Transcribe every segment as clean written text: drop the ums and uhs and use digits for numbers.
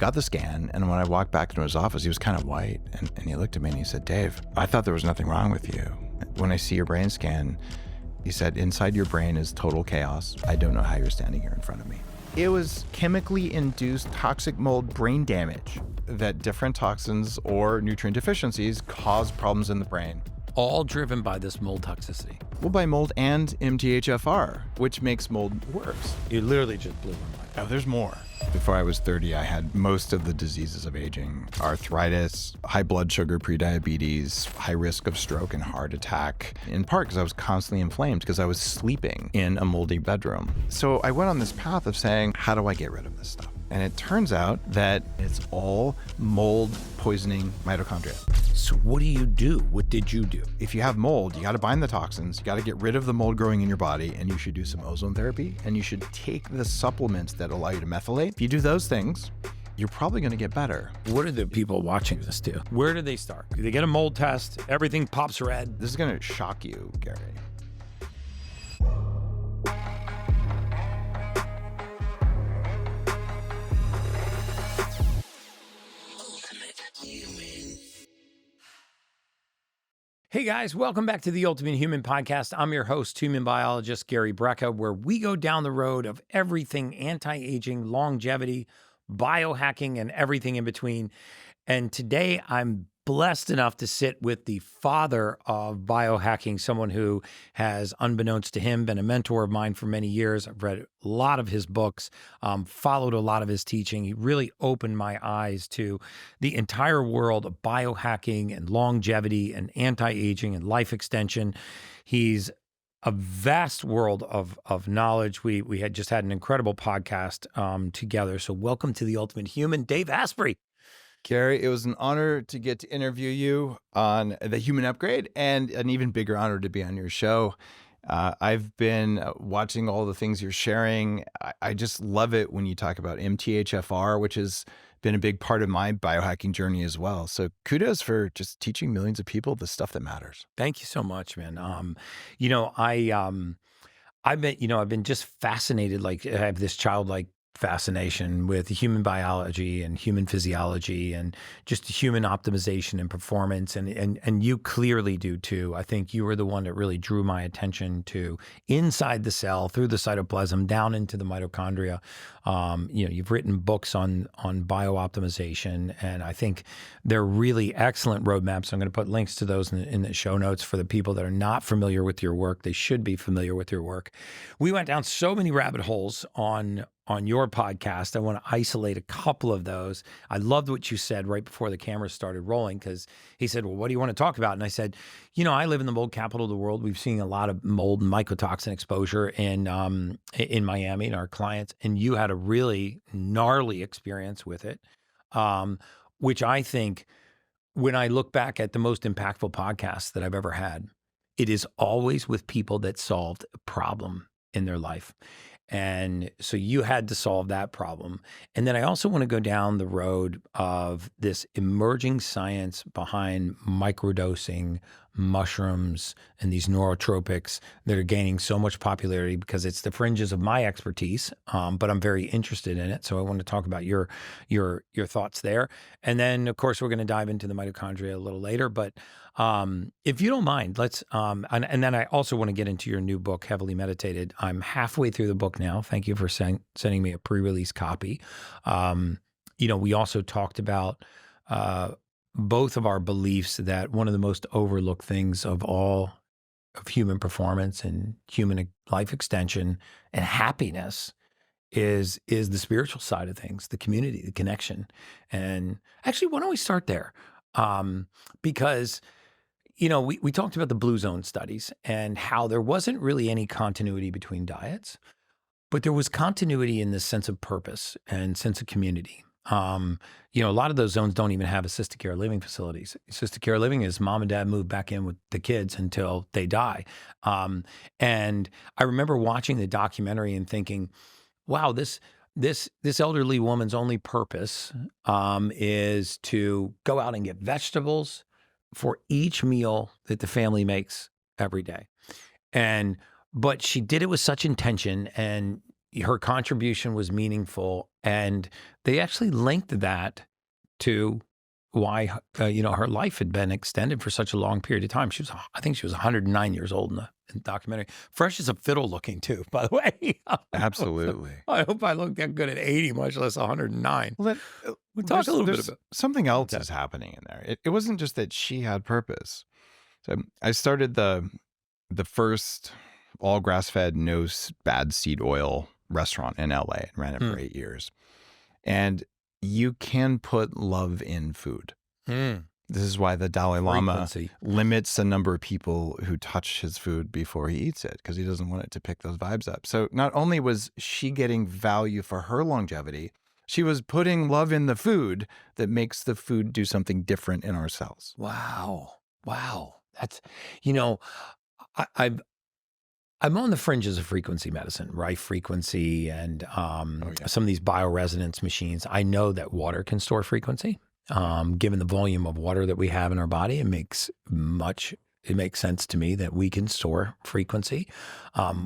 got the scan, and when I walked back into his office, he was kind of white, and he looked at me and he said, Dave, I thought there was nothing wrong with you. When I see your brain scan, he said, inside your brain is total chaos. I don't know how you're standing here in front of me. It was chemically induced toxic mold brain damage that different toxins or nutrient deficiencies cause problems in the brain. All driven by this mold toxicity. Well, by mold and MTHFR, which makes mold worse. You literally just blew my mind. Oh, there's more. Before I was 30, I had most of the diseases of aging: arthritis, high blood sugar, prediabetes, high risk of stroke and heart attack, in part because I was constantly inflamed because I was sleeping in a moldy bedroom. So I went on this path of saying, how do I get rid of this stuff? And it turns out that it's all mold poisoning mitochondria. So what do you do? What did you do? If you have mold, you got to bind the toxins, you got to get rid of the mold growing in your body, and you should do some ozone therapy, and you should take the supplements that allow you to methylate. If you do those things, you're probably going to get better. What do the people watching this do? Where do they start? Do they get a mold test? Everything pops red? This is going to shock you, Gary. Hey guys, welcome back to the Ultimate Human Podcast. I'm your host, human biologist Gary Brecka, where we go down the road of everything anti-aging, longevity, biohacking, and everything in between. And today I'm blessed enough to sit with the father of biohacking, someone who has, unbeknownst to him, been a mentor of mine for many years. I've read a lot of his books, followed a lot of his teaching. He really opened my eyes to the entire world of biohacking and longevity and anti-aging and life extension. He's a vast world of knowledge. We had just had an incredible podcast together. So welcome to the Ultimate Human, Dave Asprey. Gary, it was an honor to get to interview you on The Human Upgrade, and an even bigger honor to be on your show. I've been watching all the things you're sharing. I just love it when you talk about MTHFR, which has been a big part of my biohacking journey as well. So kudos for just teaching millions of people the stuff that matters. Thank you so much, man. I've been just fascinated. Like, I have this childlike fascination with human biology and human physiology and just human optimization and performance. And you clearly do too. I think you were the one that really drew my attention to inside the cell, through the cytoplasm, down into the mitochondria. You've written books on biooptimization, and I think they're really excellent roadmaps. I'm going to put links to those in the show notes for the people that are not familiar with your work. They should be familiar with your work. We went down so many rabbit holes on your podcast. I want to isolate a couple of those. I loved what you said right before the camera started rolling, because he said, well, what do you want to talk about? And I said, I live in the mold capital of the world. We've seen a lot of mold and mycotoxin exposure in Miami and our clients, and you had a really gnarly experience with it, which I think, when I look back at the most impactful podcasts that I've ever had, it is always with people that solved a problem in their life. And so you had to solve that problem. And then I also want to go down the road of this emerging science behind microdosing, mushrooms, and these neurotropics that are gaining so much popularity because it's the fringes of my expertise, but I'm very interested in it. So I want to talk about your thoughts there. And then, of course, we're going to dive into the mitochondria a little later. But if you don't mind, let's, and then I also want to get into your new book, Heavily Meditated. I'm halfway through the book now. Thank you for sending me a pre-release copy. We also talked about both of our beliefs that one of the most overlooked things of all of human performance and human life extension and happiness is the spiritual side of things, the community, the connection. And actually, why don't we start there? Because we talked about the blue zone studies and how there wasn't really any continuity between diets, but there was continuity in this sense of purpose and sense of community. A lot of those zones don't even have assisted care living facilities. Assisted care living is mom and dad move back in with the kids until they die. And I remember watching the documentary and thinking, wow, this elderly woman's only purpose is to go out and get vegetables for each meal that the family makes every day. But she did it with such intention, and her contribution was meaningful, and they actually linked that to why her life had been extended for such a long period of time. I think she was 109 years old in the documentary. Fresh as a fiddle looking too, by the way. Absolutely. I hope I look that good at 80, much less 109. Well, We'll talk a little bit about something else that. is happening in there. It wasn't just that she had purpose. So I started the first all grass-fed, no bad seed oil restaurant in LA and ran it for 8 years. And you can put love in food. This is why the Dalai Lama limits the number of people who touch his food before he eats it, because he doesn't want it to pick those vibes up. So not only was she getting value for her longevity, she was putting love in the food that makes the food do something different in our cells. Wow. That's, I'm on the fringes of frequency medicine, Rife frequency, and some of these bioresonance machines. I know that water can store frequency. Given the volume of water that we have in our body, it makes sense to me that we can store frequency.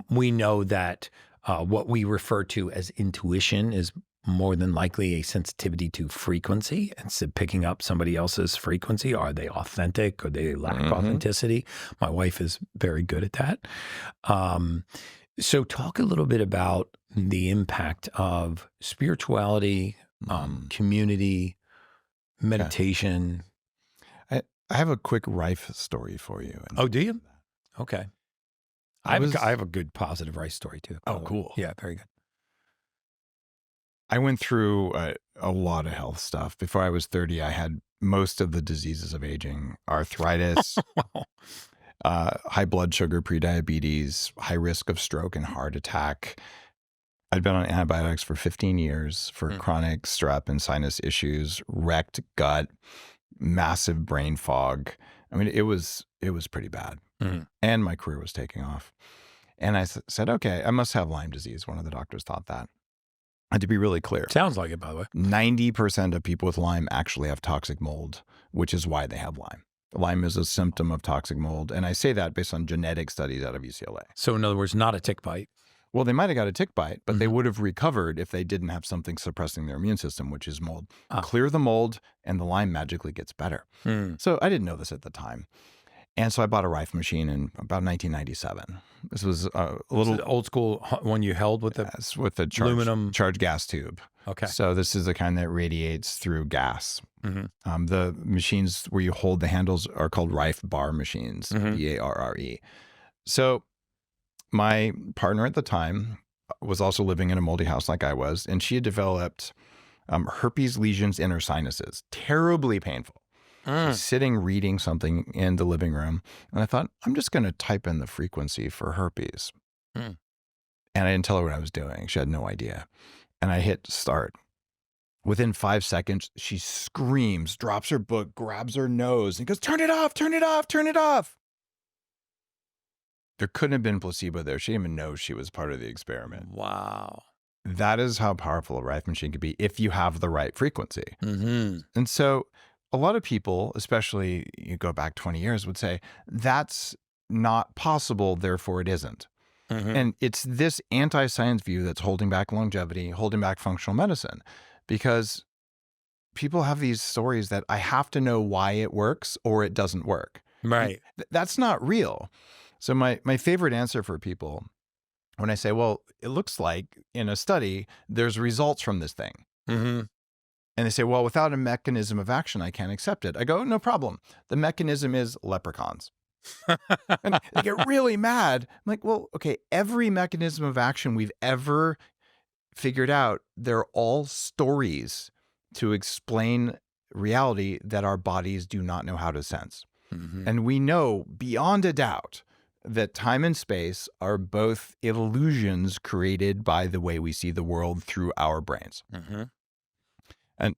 We know that what we refer to as intuition is more than likely a sensitivity to frequency. It's picking up somebody else's frequency. Are they authentic? Or they lack authenticity? My wife is very good at that. So talk a little bit about the impact of spirituality, community, meditation. I have a quick Rife story for you. Oh, do you? Okay. I have a good positive Rife story too. Oh, cool. Yeah, very good. I went through a lot of health stuff. Before I was 30, I had most of the diseases of aging: arthritis, high blood sugar, prediabetes, high risk of stroke and heart attack. I'd been on antibiotics for 15 years for chronic strep and sinus issues, wrecked gut, massive brain fog. I mean, it was pretty bad. And my career was taking off. And I said, okay, I must have Lyme disease. One of the doctors thought that. And to be really clear, sounds like it, by the way, 90% of people with Lyme actually have toxic mold, which is why they have Lyme. Lyme is a symptom of toxic mold. And I say that based on genetic studies out of UCLA. So in other words, not a tick bite. Well, they might have got a tick bite, but they would have recovered if they didn't have something suppressing their immune system, which is mold. Clear the mold and the Lyme magically gets better. So I didn't know this at the time. And so I bought a Rife machine in about 1997. This was a little the old school one you held with the aluminum charge gas tube. Okay. So this is the kind that radiates through gas. The machines where you hold the handles are called Rife bar machines, BARRE. So my partner at the time was also living in a moldy house like I was, and she had developed herpes lesions in her sinuses, terribly painful. She's sitting reading something in the living room, and I thought, I'm just going to type in the frequency for herpes. And I didn't tell her what I was doing. She had no idea. And I hit start. Within 5 seconds, she screams, drops her book, grabs her nose, and goes, turn it off, turn it off, turn it off. There couldn't have been placebo there. She didn't even know she was part of the experiment. Wow. That is how powerful a Rife machine could be if you have the right frequency. And so a lot of people, especially you go back 20 years, would say, that's not possible, therefore it isn't. And it's this anti-science view that's holding back longevity, holding back functional medicine, because people have these stories that I have to know why it works or it doesn't work. Right. That's not real. So my favorite answer for people when I say, well, it looks like in a study, there's results from this thing. And they say, well, without a mechanism of action, I can't accept it. I go, no problem. The mechanism is leprechauns. And they get really mad. I'm like, well, okay, every mechanism of action we've ever figured out, they're all stories to explain reality that our bodies do not know how to sense. And we know beyond a doubt that time and space are both illusions created by the way we see the world through our brains. And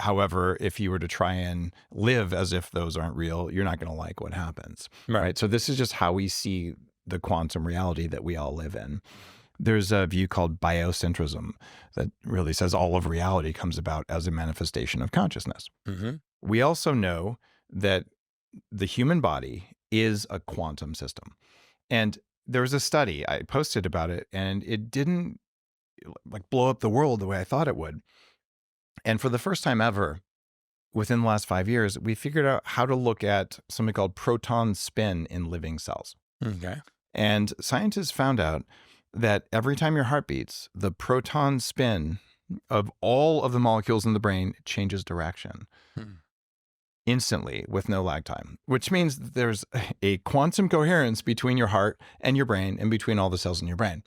however, if you were to try and live as if those aren't real, you're not going to like what happens. Right. So this is just how we see the quantum reality that we all live in. There's a view called biocentrism that really says all of reality comes about as a manifestation of consciousness. We also know that the human body is a quantum system. And there was a study, I posted about it, and it didn't like blow up the world the way I thought it would. And for the first time ever, within the last 5 years, we figured out how to look at something called proton spin in living cells. Okay. And scientists found out that every time your heart beats, the proton spin of all of the molecules in the brain changes direction instantly with no lag time, which means that there's a quantum coherence between your heart and your brain and between all the cells in your brain.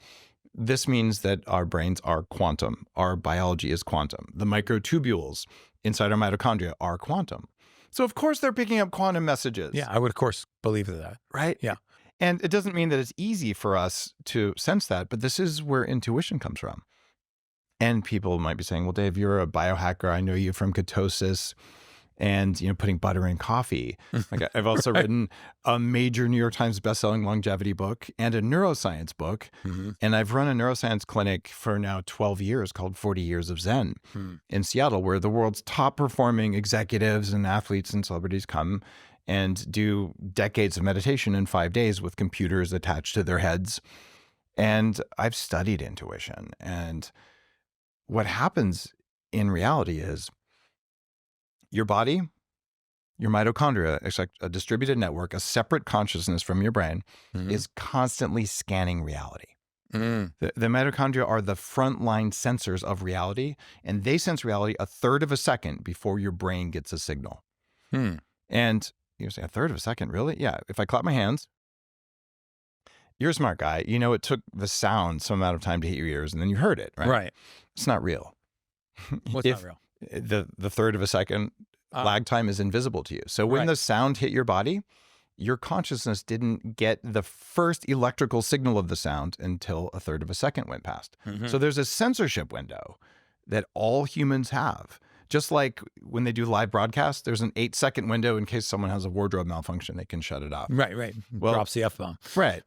This means that our brains are quantum. Our biology is quantum. The microtubules inside our mitochondria are quantum. So of course they're picking up quantum messages. Yeah, I would of course believe that. Right? Yeah. And it doesn't mean that it's easy for us to sense that, but this is where intuition comes from. And people might be saying, well, Dave, you're a biohacker. I know you from ketosis and, putting butter in coffee. Like I've also written a major New York Times bestselling longevity book and a neuroscience book. And I've run a neuroscience clinic for now 12 years called 40 Years of Zen in Seattle, where the world's top performing executives and athletes and celebrities come and do decades of meditation in 5 days with computers attached to their heads. And I've studied intuition. And what happens in reality is your body, your mitochondria, it's like a distributed network, a separate consciousness from your brain, is constantly scanning reality. The mitochondria are the frontline sensors of reality, and they sense reality a third of a second before your brain gets a signal. And you say, a third of a second, really? Yeah. If I clap my hands, you're a smart guy. It took the sound some amount of time to hit your ears, and then you heard it, right? Right. It's not real. What's not real? The third of a second lag time is invisible to you. So when the sound hit your body, your consciousness didn't get the first electrical signal of the sound until a third of a second went past. So there's a censorship window that all humans have. Just like when they do live broadcasts, there's an 8-second window in case someone has a wardrobe malfunction, they can shut it off. Right. Well, drops the F-bomb. Right.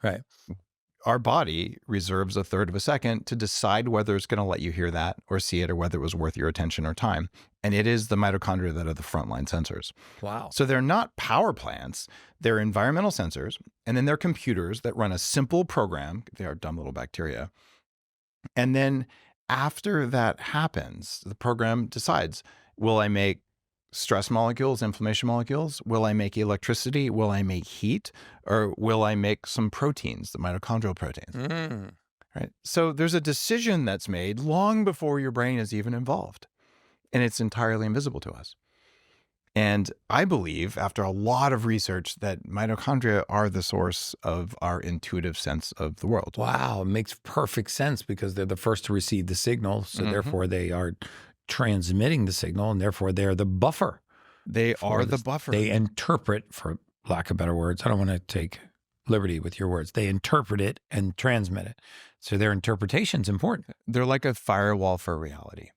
Our body reserves a third of a second to decide whether it's going to let you hear that or see it or whether it was worth your attention or time. And it is the mitochondria that are the frontline sensors. Wow. So they're not power plants. They're environmental sensors. And then they're computers that run a simple program. They are dumb little bacteria. And then after that happens, the program decides, will I make stress molecules, inflammation molecules? Will I make electricity? Will I make heat? Or will I make some proteins, the mitochondrial proteins? Right. So there's a decision that's made long before your brain is even involved. And it's entirely invisible to us. And I believe, after a lot of research, that mitochondria are the source of our intuitive sense of the world. Wow. It makes perfect sense because they're the first to receive the signal. So therefore they are transmitting the signal, and therefore they are the buffer. They are the buffer. They interpret, for lack of better words, I don't want to take liberty with your words. They interpret it and transmit it. So their interpretation's important. They're like a firewall for reality.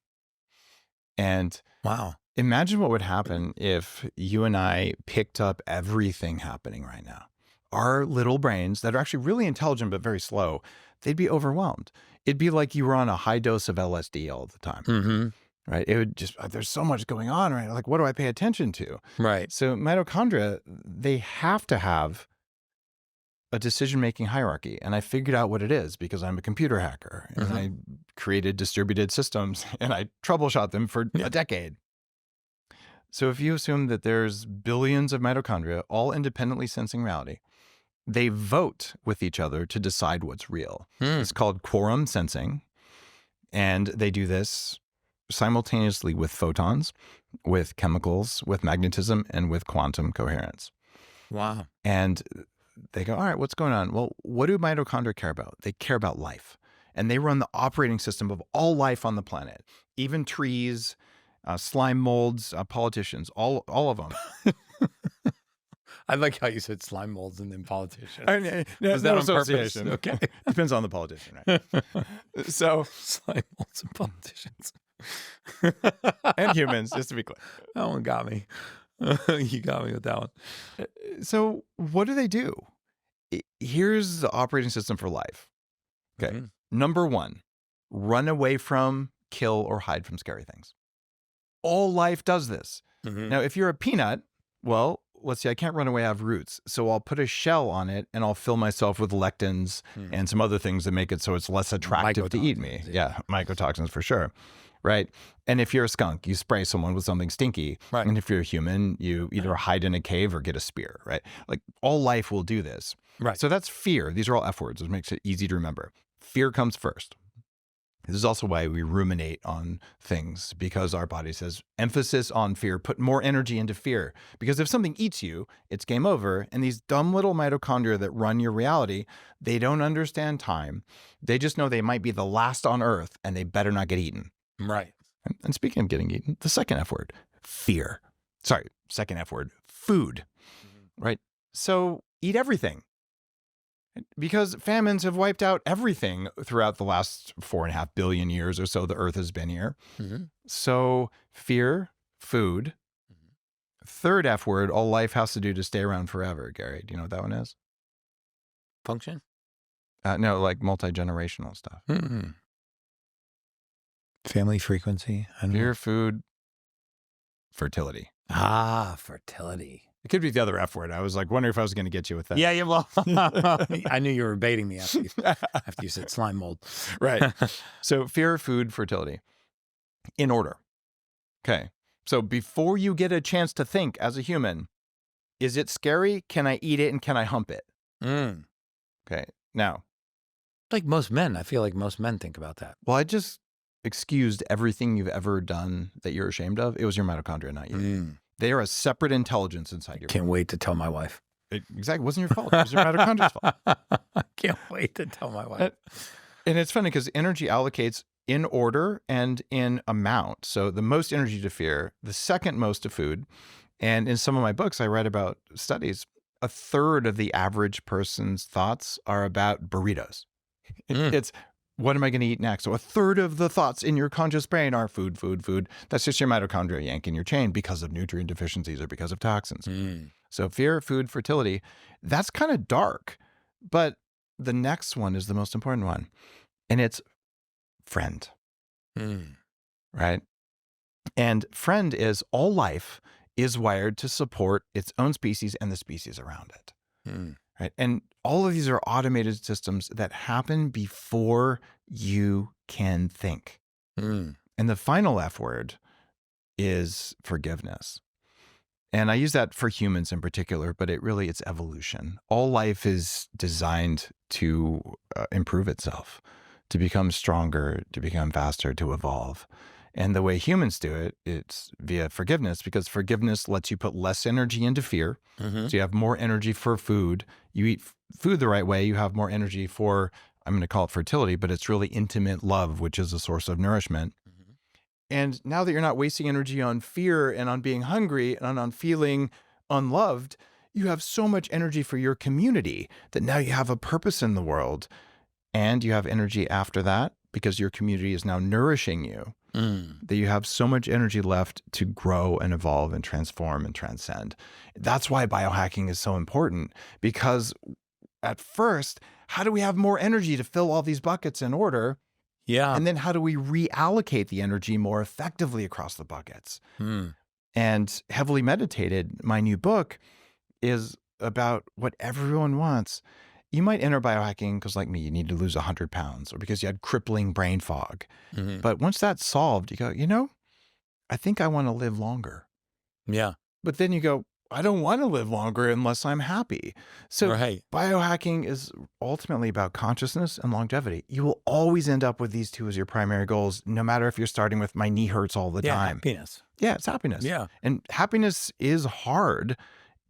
And wow. Imagine what would happen if you and I picked up everything happening right now. Our little brains that are actually really intelligent but very slow, they'd be overwhelmed. It'd be like you were on a high dose of LSD all the time. Right? It would just, there's so much going on, right? Like, what do I pay attention to? Right. So mitochondria, they have to have a decision-making hierarchy. And I figured out what it is because I'm a computer hacker and I created distributed systems and I troubleshot them for a decade. So if you assume that there's billions of mitochondria, all independently sensing reality, they vote with each other to decide what's real. It's called quorum sensing. And they do this simultaneously with photons, with chemicals, with magnetism, and with quantum coherence. Wow. And they go, all right, what's going on? Well, what do mitochondria care about? They care about life. And they run the operating system of all life on the planet, even trees, slime molds, politicians, all of them. I like how you said slime molds and then politicians. Was that on purpose? Okay. Depends on the politician, right? So slime molds and politicians. And humans, just to be clear. That one got me. You got me with that one. So what do? Here's the operating system for life. Okay. Number 1, run away from, kill, or hide from scary things. All life does this. Now, if you're a peanut, well, let's see, I can't run away, I have roots. So I'll put a shell on it and I'll fill myself with lectins and some other things that make it so it's less attractive to eat me. Yeah, mycotoxins for sure. Right. And if you're a skunk, you spray someone with something stinky. Right. And if you're a human, you either hide in a cave or get a spear. Right. Like all life will do this. Right. So that's fear. These are all F words, which makes it easy to remember. Fear comes first. This is also why we ruminate on things, because our body says emphasis on fear, put more energy into fear. Because if something eats you, it's game over. And these dumb little mitochondria that run your reality, they don't understand time. They just know they might be the last on earth and they better not get eaten. Right. And speaking of getting eaten, the second F word, fear. Sorry, second F word, food. Right? So eat everything. Because famines have wiped out everything throughout the last 4.5 billion years or so the Earth has been here. So fear, food. Third F word, all life has to do to stay around forever. Gary, do you know what that one is? Function? No, like multi-generational stuff. Family frequency. Fear, food, fertility. Fertility. It could be the other F word. I was like wondering if I was going to get you with that. Yeah, well, I knew you were baiting me after you said slime mold. Right. So fear, food, fertility. In order. Okay. So before you get a chance to think as a human, is it scary? Can I eat it and can I hump it? Okay. Now. Like most men, I feel like most men think about that. Well, I just excused everything you've ever done that you're ashamed of. It was your mitochondria, not you. They are a separate intelligence inside your Can't wait to tell my wife. Exactly. It wasn't your fault. It was your mitochondria's fault. Can't wait to tell my wife. And it's funny because energy allocates in order and in amount. So the most energy to fear, the second most to food. And in some of my books, I write about studies. A third of the average person's thoughts are about burritos. It's, what am I going to eat next? So a third of the thoughts in your conscious brain are food, food, food. That's just your mitochondria yanking your chain because of nutrient deficiencies or because of toxins. So fear, food, fertility, that's kind of dark. But the next one is the most important one. And it's friend. Right? And friend is all life is wired to support its own species and the species around it. Right? And all of these are automated systems that happen before you can think. And the final F word is forgiveness. And I use that for humans in particular, but it's evolution. All life is designed to improve itself, to become stronger, to become faster, to evolve. And the way humans do it, it's via forgiveness, because forgiveness lets you put less energy into fear. So you have more energy for food. You eat food the right way, you have more energy for, I'm going to call it fertility, but it's really intimate love, which is a source of nourishment. And now that you're not wasting energy on fear and on being hungry and on feeling unloved, you have so much energy for your community that now you have a purpose in the world. And you have energy after that because your community is now nourishing you. That you have so much energy left to grow and evolve and transform and transcend. That's why biohacking is so important, because at first, how do we have more energy to fill all these buckets in order? Yeah. And then how do we reallocate the energy more effectively across the buckets? And Heavily Meditated, my new book, is about what everyone wants. You might enter biohacking because, like me, you need to lose 100 pounds or because you had crippling brain fog. But once that's solved, you go, I think I want to live longer. Yeah. But then you go, I don't want to live longer unless I'm happy. So biohacking is ultimately about consciousness and longevity. You will always end up with these two as your primary goals, no matter if you're starting with my knee hurts all the time. Happiness. Yeah, it's happiness. Yeah. And happiness is hard,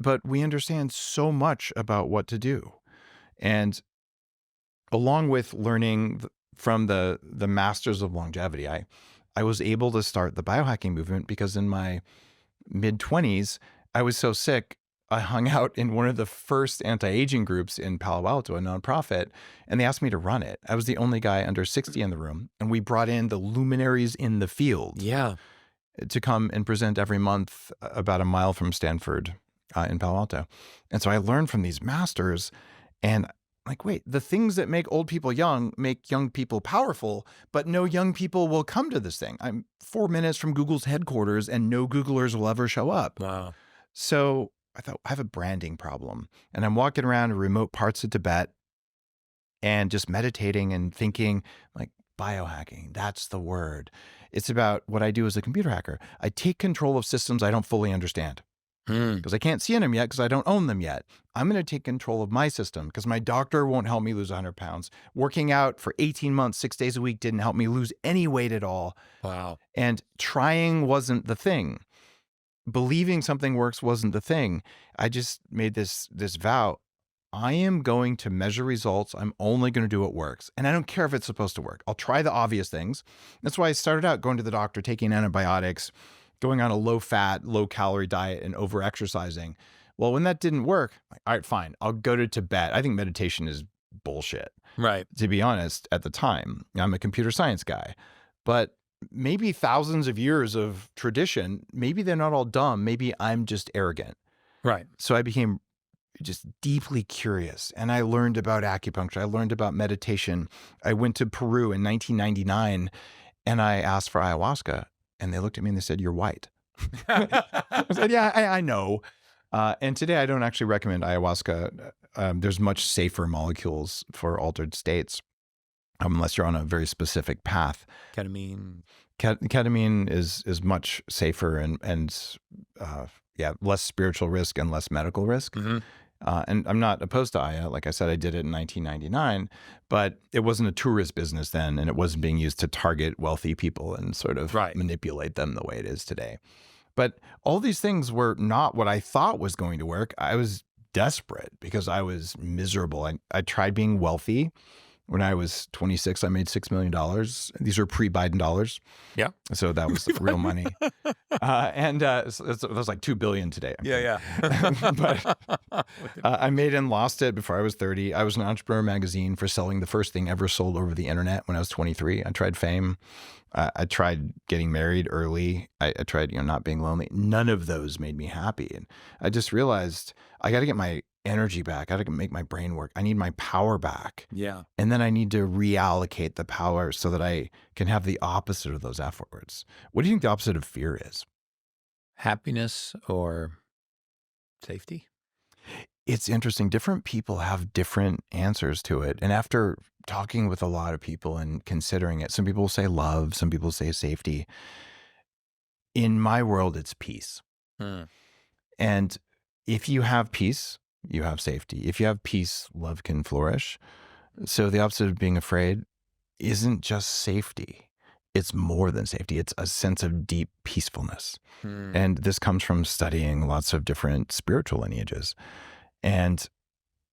but we understand so much about what to do. And along with learning from the masters of longevity, I was able to start the biohacking movement because in my mid-20s, I was so sick, I hung out in one of the first anti-aging groups in Palo Alto, a nonprofit, and they asked me to run it. I was the only guy under 60 in the room, and we brought in the luminaries in the field to come and present every month about a mile from Stanford in Palo Alto. And so I learned from these masters. And like, wait, the things that make old people young make young people powerful, but no young people will come to this thing. I'm 4 minutes from Google's headquarters and no Googlers will ever show up. Wow. So I thought, I have a branding problem. And I'm walking around remote parts of Tibet and just meditating and thinking like biohacking, that's the word. It's about what I do as a computer hacker. I take control of systems I don't fully understand because I can't see in them yet because I don't own them yet. I'm going to take control of my system because my doctor won't help me lose 100 pounds. Working out for 18 months, 6 days a week didn't help me lose any weight at all. Wow. And trying wasn't the thing. Believing something works wasn't the thing. I just made this vow. I am going to measure results. I'm only going to do what works. And I don't care if it's supposed to work. I'll try the obvious things. That's why I started out going to the doctor, taking antibiotics, going on a low-fat, low-calorie diet, and over-exercising. Well, when that didn't work, all right, fine. I'll go to Tibet. I think meditation is bullshit. Right. To be honest, at the time, I'm a computer science guy. But maybe thousands of years of tradition, maybe they're not all dumb. Maybe I'm just arrogant. Right. So I became just deeply curious. And I learned about acupuncture. I learned about meditation. I went to Peru in 1999 and I asked for ayahuasca. And they looked at me and they said, "You're white." I said, "Yeah, I know." And today I don't actually recommend ayahuasca. There's much safer molecules for altered states, unless you're on a very specific path. Ketamine. Ketamine is much safer and less spiritual risk and less medical risk. Mm-hmm. And I'm not opposed to Aya. Like I said, I did it in 1999, but it wasn't a tourist business then, and it wasn't being used to target wealthy people and sort of manipulate them the way it is today. But all these things were not what I thought was going to work. I was desperate because I was miserable. I tried being wealthy. When I was 26, I made $6 million. These are pre-Biden dollars. Yeah. So that was real money. So it was like $2 billion today. Yeah. But I made and lost it before I was 30. I was an Entrepreneur magazine for selling the first thing ever sold over the internet when I was 23. I tried fame. I tried getting married early. I tried, not being lonely. None of those made me happy. And I just realized I got to get my energy back. I got to make my brain work. I need my power back. Yeah. And then I need to reallocate the power so that I can have the opposite of those afterwards. What do you think the opposite of fear is? Happiness or safety? It's interesting. Different people have different answers to it. And after talking with a lot of people and considering it, some people say love, some people say safety. In my world, it's peace. And if you have peace, you have safety. If you have peace, love can flourish. So the opposite of being afraid isn't just safety. It's more than safety. It's a sense of deep peacefulness. And this comes from studying lots of different spiritual lineages. And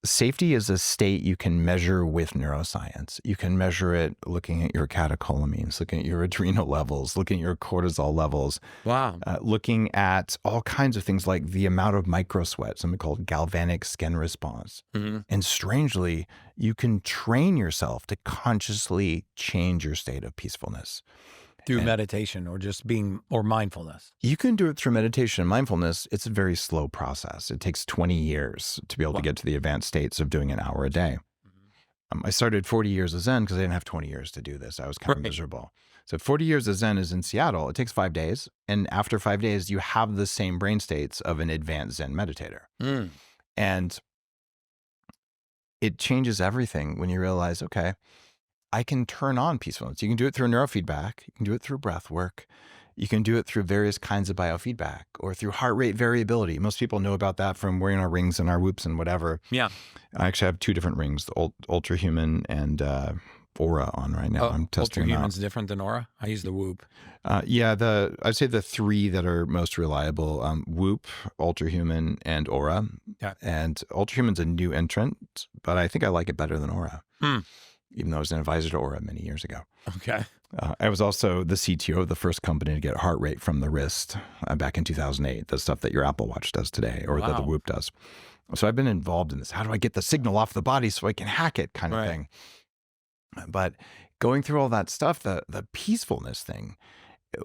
safety is a state you can measure with neuroscience. You can measure it looking at your catecholamines, looking at your adrenal levels, looking at your cortisol levels. Wow. Looking at all kinds of things like the amount of microsweat, something called galvanic skin response. And strangely, you can train yourself to consciously change your state of peacefulness. Through meditation or mindfulness. You can do it through meditation and mindfulness. It's a very slow process. It takes 20 years to be able to get to the advanced states of doing an hour a day. I started 40 years of Zen because I didn't have 20 years to do this. I was kind of miserable. So 40 years of Zen is in Seattle. It takes 5 days. And after 5 days, you have the same brain states of an advanced Zen meditator. And it changes everything when you realize, okay, I can turn on peacefulness. You can do it through neurofeedback. You can do it through breath work. You can do it through various kinds of biofeedback or through heart rate variability. Most people know about that from wearing our rings and our whoops and whatever. Yeah. I actually have 2 different rings, the Ultra Human and Aura on right now. I'm testing Ultra Human's different than Aura? I use the Whoop. I'd say the 3 that are most reliable, Whoop, Ultra Human, and Aura. Yeah. And Ultra Human's a new entrant, but I think I like it better than Aura. Even though I was an advisor to Aura many years ago. Okay. I was also the CTO of the first company to get heart rate from the wrist back in 2008, the stuff that your Apple Watch does today or that the Whoop does. So I've been involved in this. How do I get the signal off the body so I can hack it kind of thing? But going through all that stuff, the peacefulness thing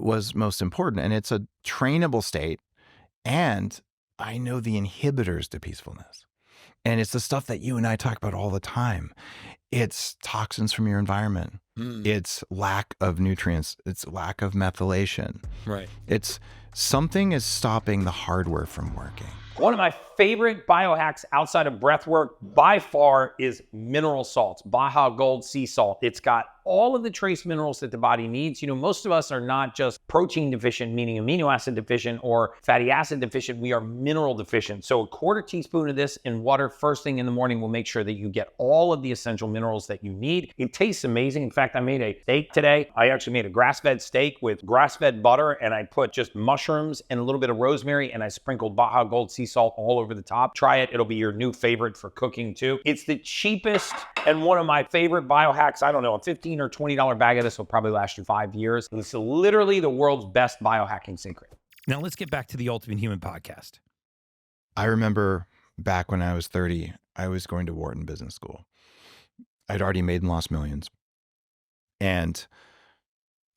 was most important. And it's a trainable state. And I know the inhibitors to peacefulness. And it's the stuff that you and I talk about all the time. It's toxins from your environment. It's lack of nutrients. It's lack of methylation. It's something is stopping the hardware from working. One of my favorite biohacks outside of breath work by far is mineral salts, Baja Gold sea salt. It's got all of the trace minerals that the body needs. You know, most of us are not just protein deficient, meaning amino acid deficient, or fatty acid deficient. We are mineral deficient. So a quarter teaspoon of this in water first thing in the morning will make sure that you get all of the essential minerals that you need. It tastes amazing. In fact, I made a steak today. I actually made a grass-fed steak with grass-fed butter, and I put just mushrooms and a little bit of rosemary, and I sprinkled Baja Gold sea salt all over the top. Try it. It'll be your new favorite for cooking too. It's the cheapest and one of my favorite biohacks. I don't know, a $15 or $20 bag of this will probably last you 5 years. It's literally the world's best biohacking secret. Now let's get back to the Ultimate Human podcast. I remember back when I was 30, I was going to Wharton Business School. I'd already made and lost millions. And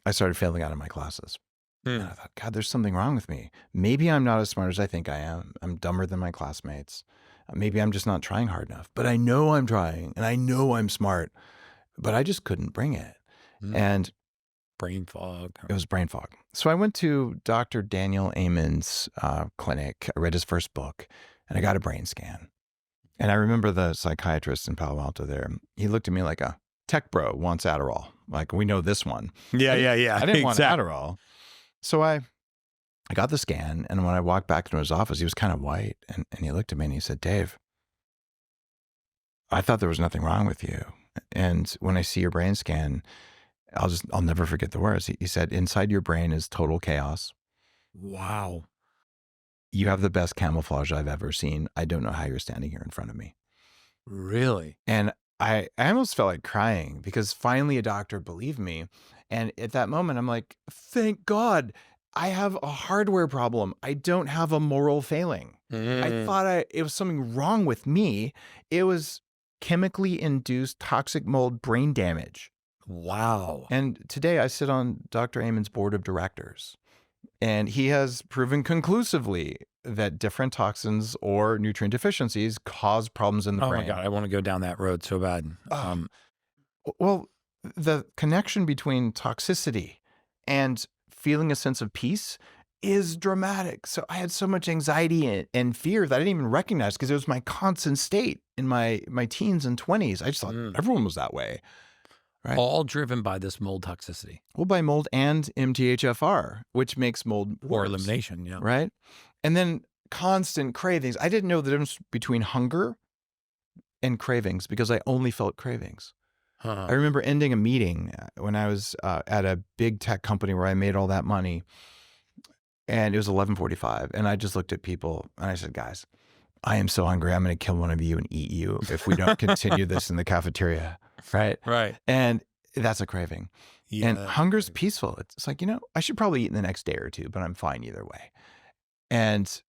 I started failing out of my classes. And I thought, God, there's something wrong with me. Maybe I'm not as smart as I think I am. I'm dumber than my classmates. Maybe I'm just not trying hard enough. But I know I'm trying, and I know I'm smart, but I just couldn't bring it. And brain fog. It was brain fog. So I went to Dr. Daniel Amen's clinic. I read his first book, and I got a brain scan. And I remember the psychiatrist in Palo Alto there. He looked at me like a tech bro wants Adderall. Like, we know this one. Yeah. I didn't want Adderall. So I got the scan, and when I walked back into his office, he was kind of white, and he looked at me and he said, Dave, I thought there was nothing wrong with you. And when I see your brain scan, I'll never forget the words. He said, inside your brain is total chaos. Wow. You have the best camouflage I've ever seen. I don't know how you're standing here in front of me. Really? And I almost felt like crying because finally a doctor believed me. And at that moment, I'm like, thank God I have a hardware problem. I don't have a moral failing. I thought it was something wrong with me. It was chemically induced toxic mold brain damage. Wow. And today I sit on Dr. Amen's board of directors. And he has proven conclusively that different toxins or nutrient deficiencies cause problems in the brain. Oh my God, I want to go down that road so bad. Well, the connection between toxicity and feeling a sense of peace is dramatic. So I had so much anxiety and fear that I didn't even recognize because it was my constant state in my teens and 20s. I just thought everyone was that way. Right. All driven by this mold toxicity. Well, by mold and MTHFR, which makes mold or worse, elimination, yeah. Right? And then constant cravings. I didn't know the difference between hunger and cravings because I only felt cravings. I remember ending a meeting when I was at a big tech company where I made all that money, and it was 11:45, and I just looked at people and I said, guys, I am so hungry. I'm going to kill one of you and eat you if we don't continue this in the cafeteria. Right. Right. And that's a craving. Yeah. And hunger's peaceful. It's like, I should probably eat in the next day or two, but I'm fine either way. And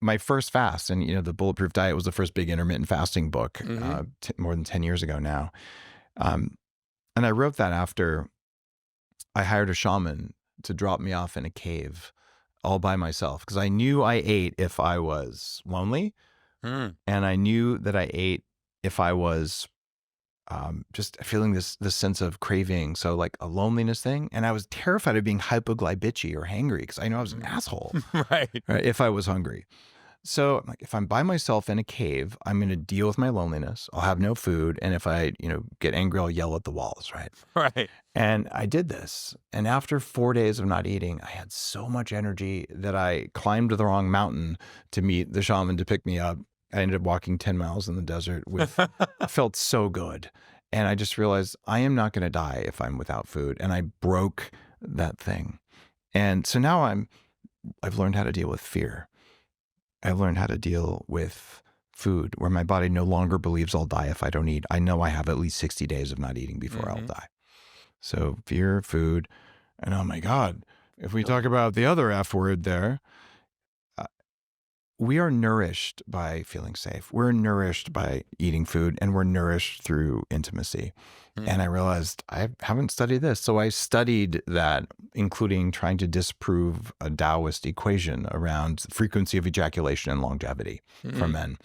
my first fast, and the Bulletproof Diet was the first big intermittent fasting book more than 10 years ago now. And I wrote that after I hired a shaman to drop me off in a cave all by myself because I knew I ate if I was lonely. And I knew that I ate if I was just feeling this sense of craving. So like a loneliness thing. And I was terrified of being hypoglycemic or hangry because I know I was an asshole. Right. If I was hungry. So I'm like, if I'm by myself in a cave, I'm going to deal with my loneliness. I'll have no food. And if I, get angry, I'll yell at the walls. Right. Right. And I did this. And after 4 days of not eating, I had so much energy that I climbed the wrong mountain to meet the shaman to pick me up. I ended up walking 10 miles in the desert I felt so good. And I just realized I am not going to die if I'm without food. And I broke that thing. And so now I've learned how to deal with fear. I've learned how to deal with food where my body no longer believes I'll die if I don't eat. I know I have at least 60 days of not eating before I'll die. So fear, food, and oh my God, if we talk about the other F word there, we are nourished by feeling safe. We're nourished by eating food, and we're nourished through intimacy. And I realized I haven't studied this. So I studied that, including trying to disprove a Taoist equation around frequency of ejaculation and longevity for men.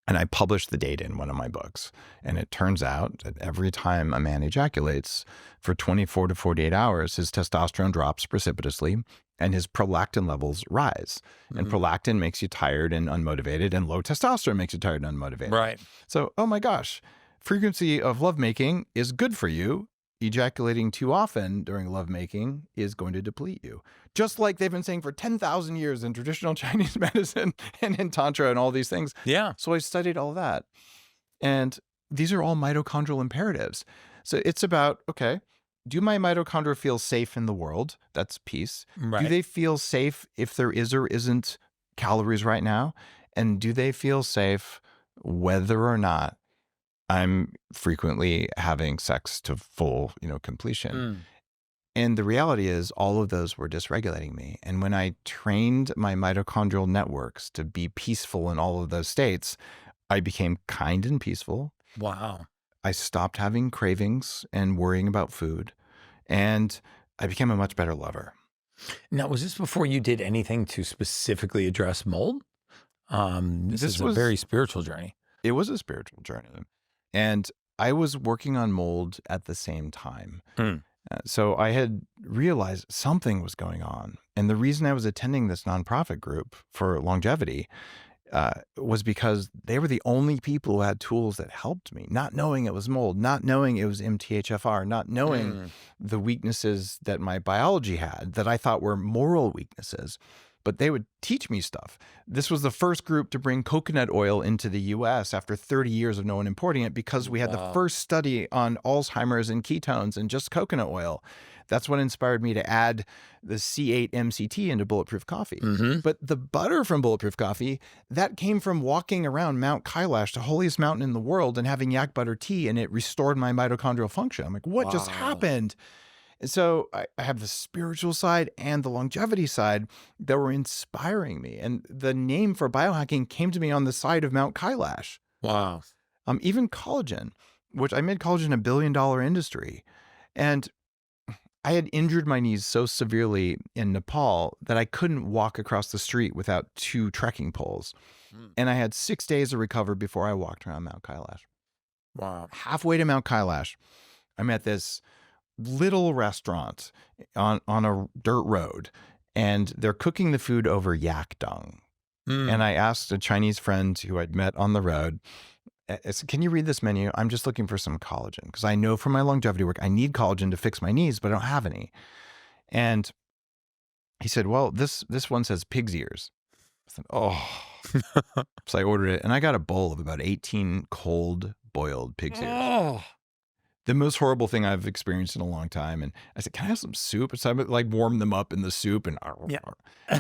And I published the data in one of my books. And it turns out that every time a man ejaculates for 24 to 48 hours, his testosterone drops precipitously and his prolactin levels rise. And prolactin makes you tired and unmotivated, and low testosterone makes you tired and unmotivated. Right. So, oh my gosh, frequency of lovemaking is good for you. Ejaculating too often during lovemaking is going to deplete you. Just like they've been saying for 10,000 years in traditional Chinese medicine and in Tantra and all these things. Yeah. So I studied all that. And these are all mitochondrial imperatives. So it's about, okay, do my mitochondria feel safe in the world? That's peace. Right. Do they feel safe if there is or isn't calories right now? And do they feel safe whether or not I'm frequently having sex to full, completion? And the reality is all of those were dysregulating me. And when I trained my mitochondrial networks to be peaceful in all of those states, I became kind and peaceful. Wow. I stopped having cravings and worrying about food. And I became a much better lover. Now, was this before you did anything to specifically address mold? This is a very spiritual journey. It was a spiritual journey. And I was working on mold at the same time. So I had realized something was going on. And the reason I was attending this nonprofit group for longevity was because they were the only people who had tools that helped me, not knowing it was mold, not knowing it was MTHFR, not knowing the weaknesses that my biology had that I thought were moral weaknesses. But they would teach me stuff. This was the first group to bring coconut oil into the US after 30 years of no one importing it, because we had the first study on Alzheimer's and ketones and just coconut oil. That's what inspired me to add the C8 MCT into Bulletproof Coffee. But the butter from Bulletproof Coffee, that came from walking around Mount Kailash, the holiest mountain in the world, and having yak butter tea, and it restored my mitochondrial function. I'm like, what just happened? And so I have the spiritual side and the longevity side that were inspiring me. And the name for biohacking came to me on the side of Mount Kailash. Wow. Even collagen, which I made collagen $1 billion industry. And I had injured my knees so severely in Nepal that I couldn't walk across the street without 2 trekking poles. And I had 6 days to recover before I walked around Mount Kailash. Wow. Halfway to Mount Kailash, I'm at this little restaurant on a dirt road, and they're cooking the food over yak dung. And I asked a Chinese friend who I'd met on the road, I said, can you read this menu? I'm just looking for some collagen, because I know from my longevity work, I need collagen to fix my knees, but I don't have any. And he said, well, this one says pig's ears. I said, oh. So I ordered it, and I got a bowl of about 18 cold boiled pig's ears. The most horrible thing I've experienced in a long time. And I said, can I have some soup? So I like warmed them up in the soup, and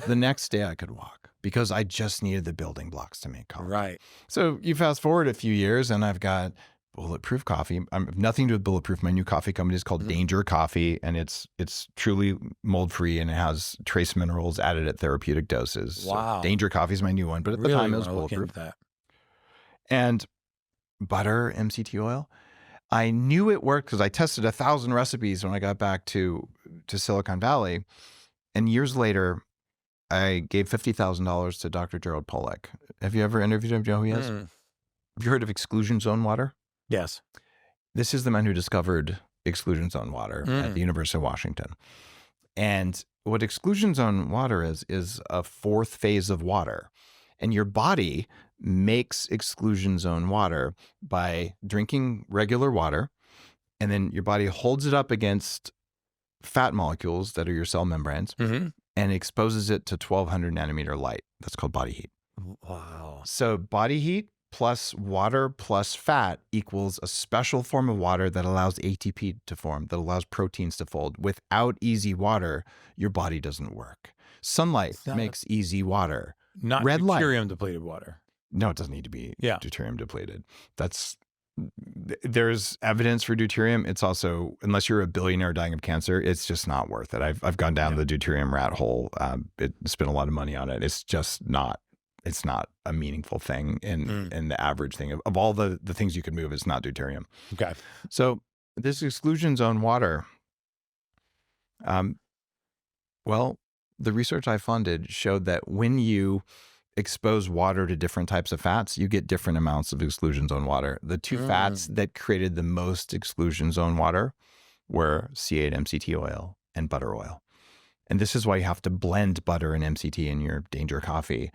the next day I could walk, because I just needed the building blocks to make coffee. Right. So you fast forward a few years, and I've got Bulletproof Coffee. I'm nothing to do with Bulletproof. My new coffee company is called Danger Coffee, and it's truly mold free, and it has trace minerals added at therapeutic doses. Wow. So Danger Coffee is my new one, but at the time it was Bulletproof. That. And butter, MCT oil. I knew it worked because I tested 1,000 recipes when I got back to Silicon Valley. And years later, I gave $50,000 to Dr. Gerald Pollack. Have you ever interviewed him? Do you know who he is? Have you heard of exclusion zone water? Yes. This is the man who discovered exclusion zone water at the University of Washington. And what exclusion zone water is a 4th phase of water. And your body makes exclusion zone water by drinking regular water, and then your body holds it up against fat molecules that are your cell membranes and exposes it to 1200 nanometer light. That's called body heat. Wow. So body heat plus water plus fat equals a special form of water that allows ATP to form, that allows proteins to fold. Without easy water, your body doesn't work. Sunlight makes easy water. Not red light. Deuterium depleted water. No, it doesn't need to be deuterium depleted. There's evidence for deuterium. It's also, unless you're a billionaire dying of cancer, it's just not worth it. I've gone down the deuterium rat hole. Spent a lot of money on it. It's just not. It's not a meaningful thing in the average thing of all the things you could move. It's not deuterium. Okay. So this exclusion zone water. Well, the research I funded showed that when you expose water to different types of fats, you get different amounts of exclusion zone water. The 2 fats that created the most exclusion zone water were C8 MCT oil and butter oil. And this is why you have to blend butter and MCT in your Danger coffee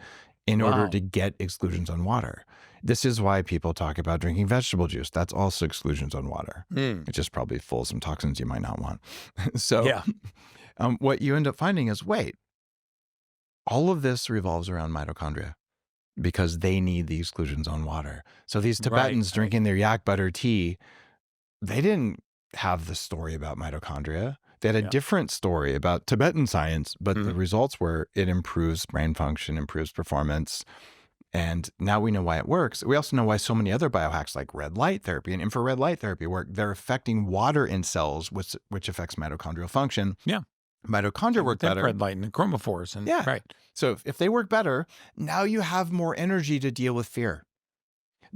in order to get exclusions on water. This is why people talk about drinking vegetable juice. That's also exclusions on water. It just probably full of some toxins you might not want. So what you end up finding is, wait, all of this revolves around mitochondria because they need the exclusions on water. So these Tibetans drinking their yak butter tea, they didn't have the story about mitochondria. They had a different story about Tibetan science, but the results were it improves brain function, improves performance. And now we know why it works. We also know why so many other biohacks like red light therapy and infrared light therapy work. They're affecting water in cells, which affects mitochondrial function. Yeah. Mitochondria work better. Red light and chromophores. And, Right. So if they work better, now you have more energy to deal with fear.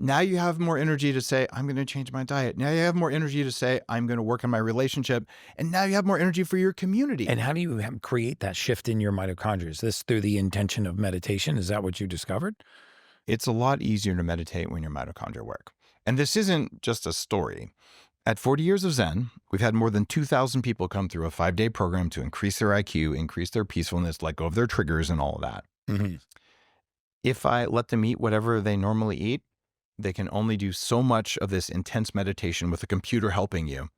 Now you have more energy to say, I'm going to change my diet. Now you have more energy to say, I'm going to work on my relationship. And now you have more energy for your community. And how do you create that shift in your mitochondria? Is this through the intention of meditation? Is that what you discovered? It's a lot easier to meditate when your mitochondria work. And this isn't just a story. At 40 Years of Zen, we've had more than 2,000 people come through a 5-day program to increase their IQ, increase their peacefulness, let go of their triggers and all of that. If I let them eat whatever they normally eat, they can only do so much of this intense meditation with a computer helping you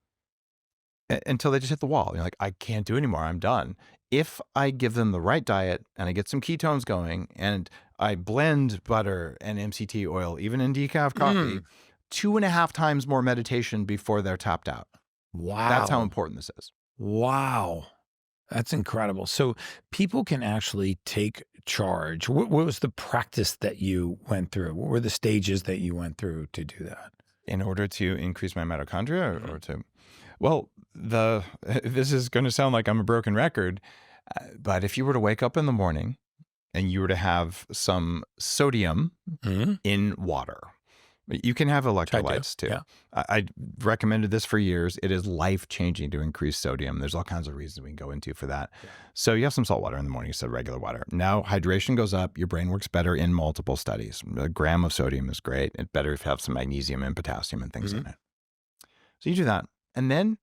until they just hit the wall. You're like, I can't do anymore. I'm done. If I give them the right diet and I get some ketones going and I blend butter and MCT oil, even in decaf coffee, 2.5 times more meditation before they're tapped out. Wow. That's how important this is. Wow. That's incredible. So people can actually take charge. What was the practice that you went through? What were the stages that you went through to do that? In order to increase my mitochondria or to, well, this is going to sound like I'm a broken record, but if you were to wake up in the morning and you were to have some sodium in water, you can have electrolytes too. Yeah. I recommended this for years. It is life-changing to increase sodium. There's all kinds of reasons we can go into for that. Yeah. So you have some salt water in the morning instead of regular water. Now hydration goes up. Your brain works better in multiple studies. A gram of sodium is great. It's better if you have some magnesium and potassium and things in it. So you do that. And then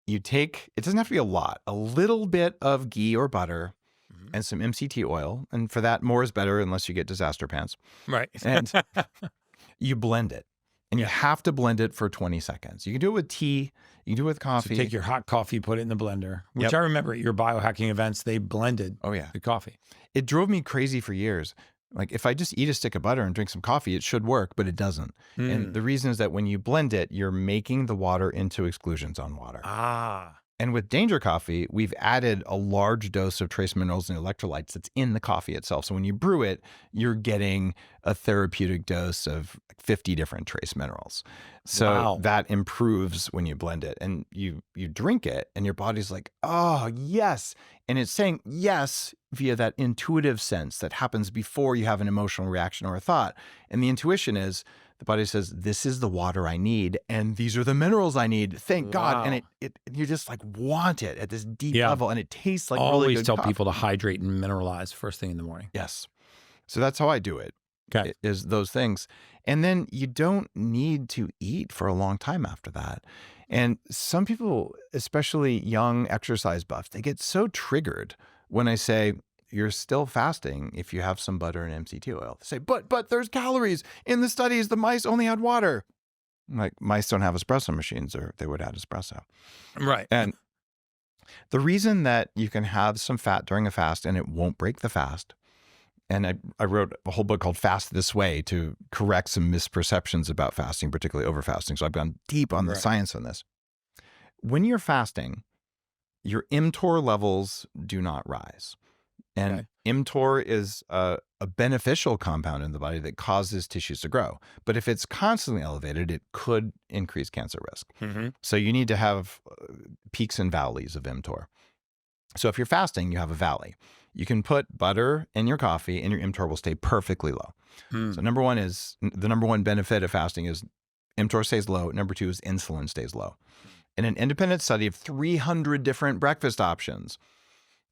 you take, it doesn't have to be a lot, a little bit of ghee or butter and some MCT oil. And for that, more is better unless you get disaster pants. Right. And you blend it. And you have to blend it for 20 seconds. You can do it with tea. You can do it with coffee. So take your hot coffee, put it in the blender, which I remember at your biohacking events, they blended the coffee. It drove me crazy for years. Like if I just eat a stick of butter and drink some coffee, it should work, but it doesn't. And the reason is that when you blend it, you're making the water into exclusions on water. And with Danger Coffee, we've added a large dose of trace minerals and electrolytes that's in the coffee itself. So when you brew it, you're getting a therapeutic dose of 50 different trace minerals. So that improves when you blend it. And you drink it and your body's like, oh, yes. And it's saying yes via that intuitive sense that happens before you have an emotional reaction or a thought. And the intuition is, the body says, this is the water I need, and these are the minerals I need. Thank God. And it you just like want it at this deep level, and it tastes like really good Always tell coffee. people to hydrate and mineralize first thing in the morning. Yes. So that's how I do it, is those things. And then you don't need to eat for a long time after that. And some people, especially young exercise buffs, they get so triggered when I say, you're still fasting if you have some butter and MCT oil. They say, but there's calories. In the studies, the mice only had water. I'm like, mice don't have espresso machines, or they would add espresso. Right. And the reason that you can have some fat during a fast and it won't break the fast, and I wrote a whole book called Fast This Way to correct some misperceptions about fasting, particularly over fasting. So I've gone deep on the science on this. When you're fasting, your mTOR levels do not rise. And mTOR is a beneficial compound in the body that causes tissues to grow. But if it's constantly elevated, it could increase cancer risk. So you need to have peaks and valleys of mTOR. So if you're fasting, you have a valley. You can put butter in your coffee and your mTOR will stay perfectly low. So number one benefit of fasting is mTOR stays low. Number 2 is insulin stays low. In an independent study of 300 different breakfast options,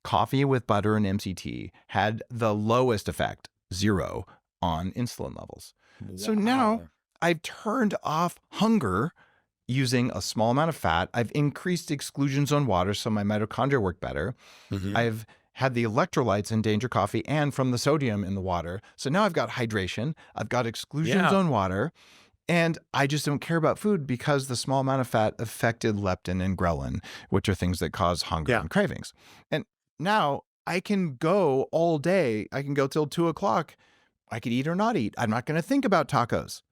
coffee with butter and MCT had the lowest effect, 0, on insulin levels. So now I've turned off hunger using a small amount of fat. I've increased exclusions on water, so my mitochondria work better. I've had the electrolytes in Danger Coffee and from the sodium in the water. So now I've got hydration. I've got exclusions on water. And I just don't care about food because the small amount of fat affected leptin and ghrelin, which are things that cause hunger and cravings. And now I can go all day. I can go till 2 o'clock. I could eat or not eat. I'm not going to think about tacos.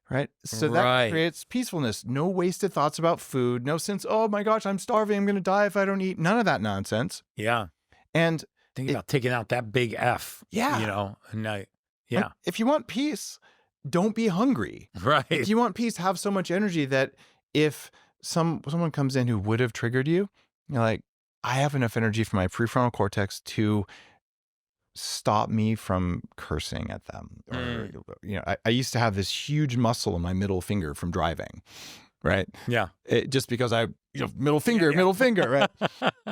Right. So that creates peacefulness. No wasted thoughts about food. No sense, oh my gosh, I'm starving. I'm going to die if I don't eat. None of that nonsense. Yeah. And think about taking out that big F. Yeah. You know, and like, if you want peace, don't be hungry. Right. If you want peace, have so much energy that if someone comes in who would have triggered you, you're like, I have enough energy for my prefrontal cortex to stop me from cursing at them. Or, you know, I used to have this huge muscle in my middle finger from driving, right? Yeah. Just because middle finger, right?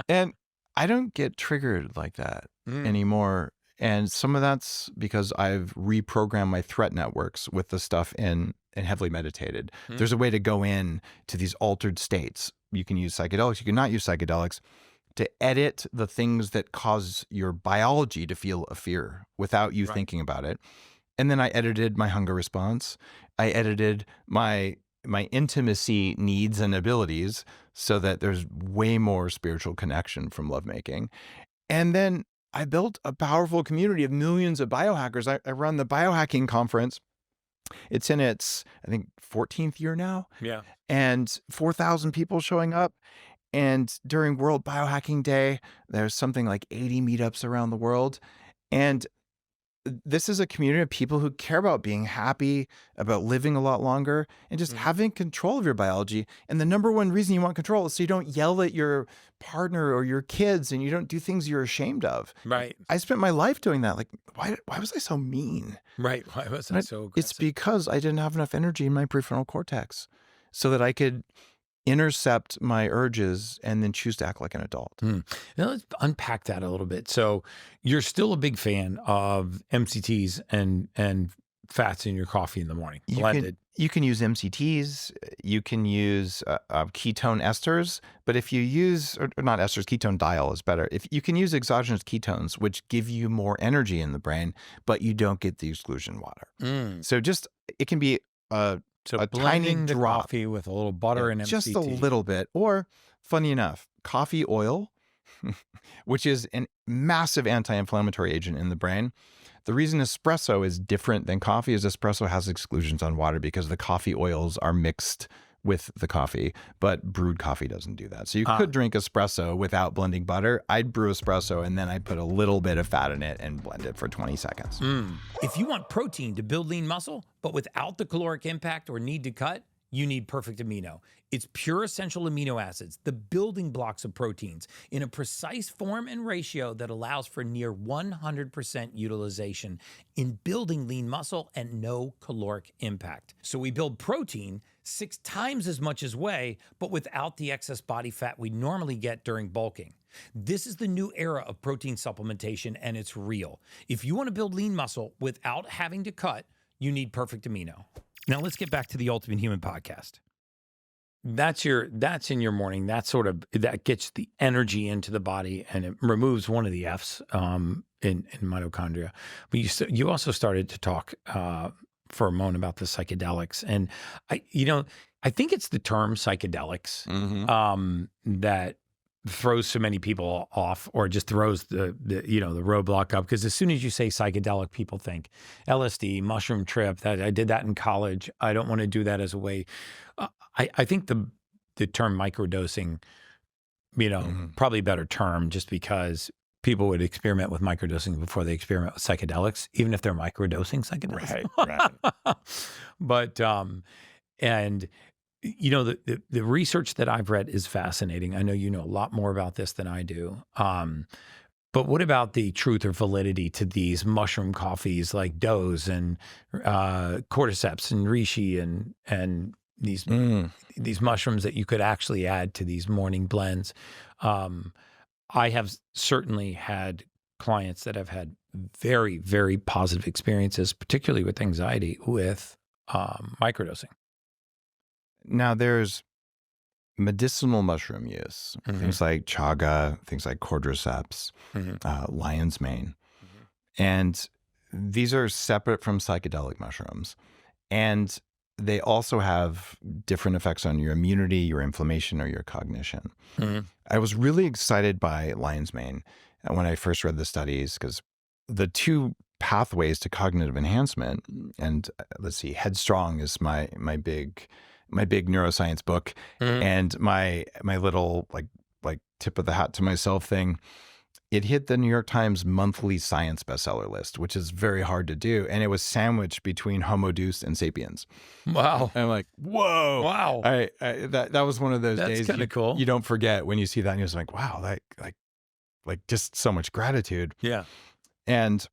And I don't get triggered like that anymore. And some of that's because I've reprogrammed my threat networks with the stuff in and heavily meditated. There's a way to go in to these altered states. You can use psychedelics, you can not use psychedelics, to edit the things that cause your biology to feel a fear without you thinking about it. And then I edited my hunger response. I edited my intimacy needs and abilities so that there's way more spiritual connection from lovemaking. And then I built a powerful community of millions of biohackers. I run the Biohacking conference. It's in its, I think, 14th year now. Yeah. And 4,000 people showing up. And during World Biohacking Day, there's something like 80 meetups around the world. And this is a community of people who care about being happy, about living a lot longer, and just having control of your biology. And the number one reason you want control is so you don't yell at your partner or your kids and you don't do things you're ashamed of. Right. I spent my life doing that. Like, why was I so mean? Right. Why was I so aggressive? It's because I didn't have enough energy in my prefrontal cortex so that I could intercept my urges and then choose to act like an adult. Now let's unpack that a little bit. So you're still a big fan of MCTs and fats in your coffee in the morning, blended. You can use MCTs, you can use ketone esters, but if you use, or not esters, ketone diol is better. If you can use exogenous ketones, which give you more energy in the brain, but you don't get the exclusion water. So just, it can be so a blending tiny the drop. coffee with a little butter and MCT. Just a little bit. Or, funny enough, coffee oil, which is a massive anti-inflammatory agent in the brain. The reason espresso is different than coffee is espresso has exclusions on water because the coffee oils are mixed with the coffee, but brewed coffee doesn't do that. So you could drink espresso without blending butter. I'd brew espresso and then I'd put a little bit of fat in it and blend it for 20 seconds. If you want protein to build lean muscle, but without the caloric impact or need to cut, you need Perfect Amino. It's pure essential amino acids, the building blocks of proteins, in a precise form and ratio that allows for near 100% utilization in building lean muscle and no caloric impact. So we build protein 6 times as much as whey, but without the excess body fat we normally get during bulking. This is the new era of protein supplementation, and it's real. If you want to build lean muscle without having to cut, you need Perfect Amino. Now let's get back to the Ultimate Human podcast. That's in your morning. That gets the energy into the body and it removes one of the F's in mitochondria. But you also started to talk for a moment about the psychedelics, and I think it's the term psychedelics that throws so many people off, or just throws the roadblock up, because as soon as you say psychedelic, people think LSD, mushroom trip. That I did that in college. I don't want to do that as a way. I think the term microdosing, probably a better term, just because people would experiment with microdosing before they experiment with psychedelics, even if they're microdosing psychedelics. Right. But the research that I've read is fascinating. I know you know a lot more about this than I do. But what about the truth or validity to these mushroom coffees like Doze and cordyceps and reishi and these mushrooms that you could actually add to these morning blends? I have certainly had clients that have had very, very positive experiences, particularly with anxiety, with microdosing. Now there's medicinal mushroom use, things like chaga, things like cordyceps, lion's mane. And these are separate from psychedelic mushrooms. And they also have different effects on your immunity, your inflammation, or your cognition. I was really excited by lion's mane when I first read the studies, because the two pathways to cognitive enhancement, and let's see, Headstrong is my big neuroscience book, and my little like tip of the hat to myself thing. It hit the New York Times monthly science bestseller list, which is very hard to do. And it was sandwiched between Homo Deus and Sapiens. Wow. And I'm like, whoa. Wow. That was one of those days kind of cool. You don't forget when you see that and you're just like, wow, like just so much gratitude. Yeah. And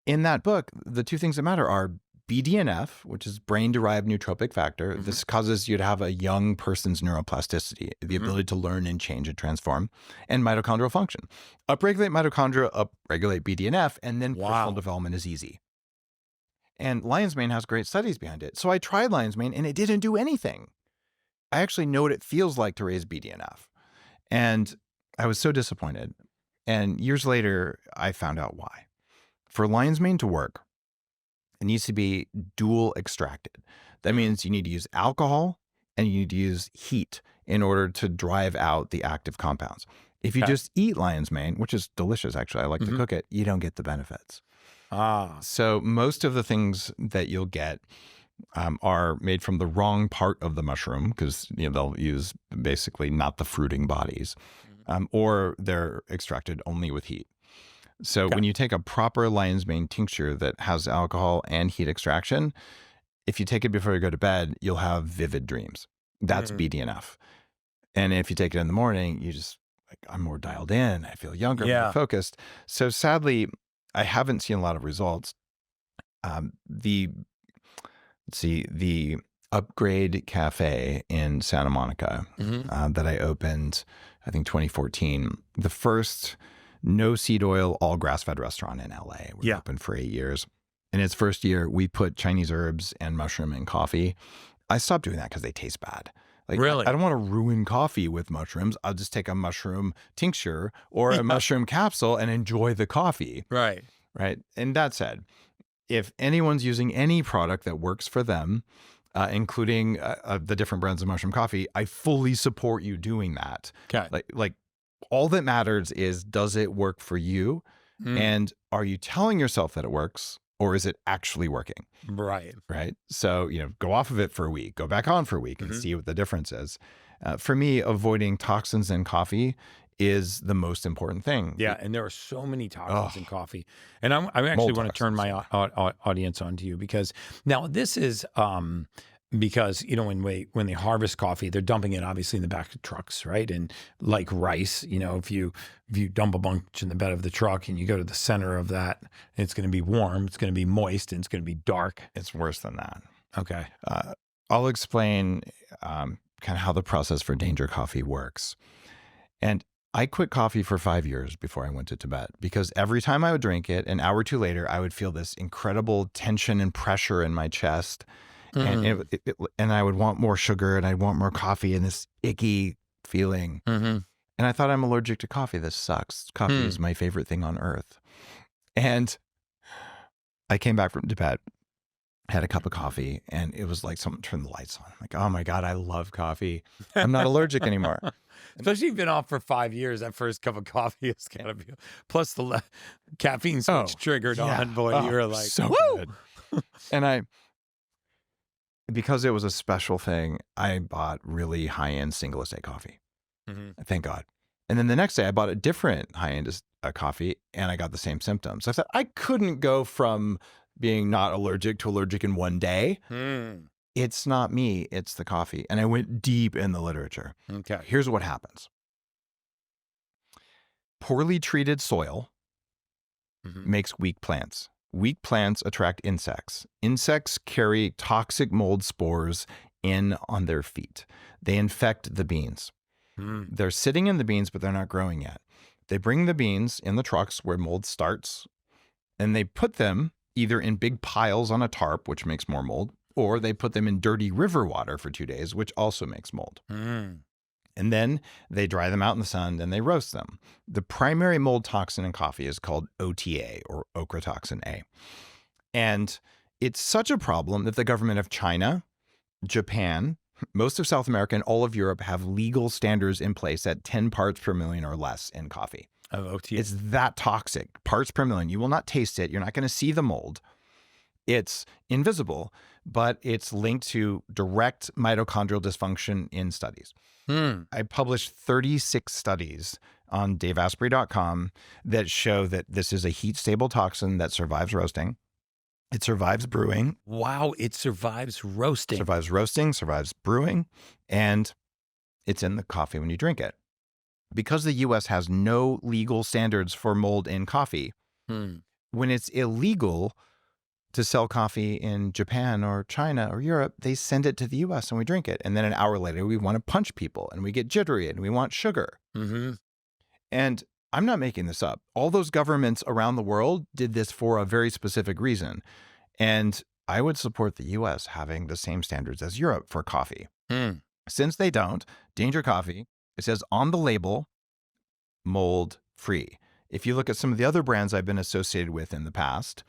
in that book, the two things that matter are BDNF, which is brain-derived nootropic factor. This causes you to have a young person's neuroplasticity, the ability to learn and change and transform, and mitochondrial function. Upregulate mitochondria, upregulate BDNF, and then personal development is easy. And lion's mane has great studies behind it. So I tried lion's mane and it didn't do anything. I actually know what it feels like to raise BDNF. And I was so disappointed. And years later, I found out why. For lion's mane to work, it needs to be dual extracted. That means you need to use alcohol and you need to use heat in order to drive out the active compounds. If you just eat lion's mane, which is delicious, actually, I like to cook it, you don't get the benefits. So most of the things that you'll get are made from the wrong part of the mushroom, because they'll use basically not the fruiting bodies, or they're extracted only with heat. So when you take a proper lion's mane tincture that has alcohol and heat extraction, if you take it before you go to bed, you'll have vivid dreams. That's BDNF. And if you take it in the morning, you just like, I'm more dialed in. I feel younger, more focused. So sadly, I haven't seen a lot of results. The Upgrade Cafe in Santa Monica that I opened, I think 2014, the first no seed oil, all grass-fed restaurant in LA. We were open for 8 years. In its first year, we put Chinese herbs and mushroom in coffee. I stopped doing that because they taste bad. Like, really? I don't want to ruin coffee with mushrooms. I'll just take a mushroom tincture or a mushroom capsule and enjoy the coffee. Right. Right. And that said, if anyone's using any product that works for them, including the different brands of mushroom coffee, I fully support you doing that. Okay. Like all that matters is, does it work for you? And are you telling yourself that it works, or is it actually working? Right. Right. So, go off of it for a week, go back on for a week and see what the difference is. For me, avoiding toxins in coffee is the most important thing. Yeah. And there are so many toxins in coffee. And I actually want to turn my audience on to you, because now this is, because, when they harvest coffee, they're dumping it obviously in the back of trucks, right? And like rice, if you dump a bunch in the bed of the truck and you go to the center of that, it's going to be warm, it's going to be moist, and it's going to be dark. It's worse than that. Okay. I'll explain kind of how the process for danger coffee works. And I quit coffee for 5 years before I went to Tibet, because every time I would drink it, an hour or two later, I would feel this incredible tension and pressure in my chest. And I would want more sugar, and I'd want more coffee, and this icky feeling. And I thought, I'm allergic to coffee. This sucks. Coffee is my favorite thing on earth. And I came back from Tibet, had a cup of coffee, and it was like someone turned the lights on. I'm like, oh my God, I love coffee. I'm not allergic anymore. Especially if you've been off for 5 years, that first cup of coffee is kind of, plus the caffeine switch triggered on, boy, you're like, so woo! Good. And because it was a special thing, I bought really high-end single estate coffee. Thank God. And then the next day I bought a different high-end coffee, and I got the same symptoms. So I thought I couldn't go from being not allergic to allergic in one day. It's not me, it's the coffee. And I went deep in the literature. Okay. Here's what happens. Poorly treated soil makes weak plants. Weak plants attract insects. Insects carry toxic mold spores in on their feet. They infect the beans. They're sitting in the beans, but they're not growing yet. They bring the beans in the trucks where mold starts, and they put them either in big piles on a tarp, which makes more mold, or they put them in dirty river water for 2 days, which also makes mold. Mm. And then they dry them out in the sun and they roast them. The primary mold toxin in coffee is called OTA, or ochratoxin A. And it's such a problem that the government of China, Japan, most of South America, and all of Europe have legal standards in place at 10 parts per million or less in coffee. Of OTA. It's that toxic, parts per million. You will not taste it. You're not going to see the mold. It's invisible, but it's linked to direct mitochondrial dysfunction in studies. I published 36 studies on daveasprey.com that show that this is a heat-stable toxin that survives roasting. It survives brewing. Wow, it survives roasting. Survives roasting, survives brewing, and it's in the coffee when you drink it. Because the U.S. has no legal standards for mold in coffee, when it's illegal to sell coffee in Japan or China or Europe, they send it to the U.S. and we drink it. And then an hour later, we want to punch people and we get jittery and we want sugar. And I'm not making this up. All those governments around the world did this for a very specific reason. And I would support the U.S. having the same standards as Europe for coffee. Since they don't, Danger Coffee, it says on the label, mold free. If you look at some of the other brands I've been associated with in the past,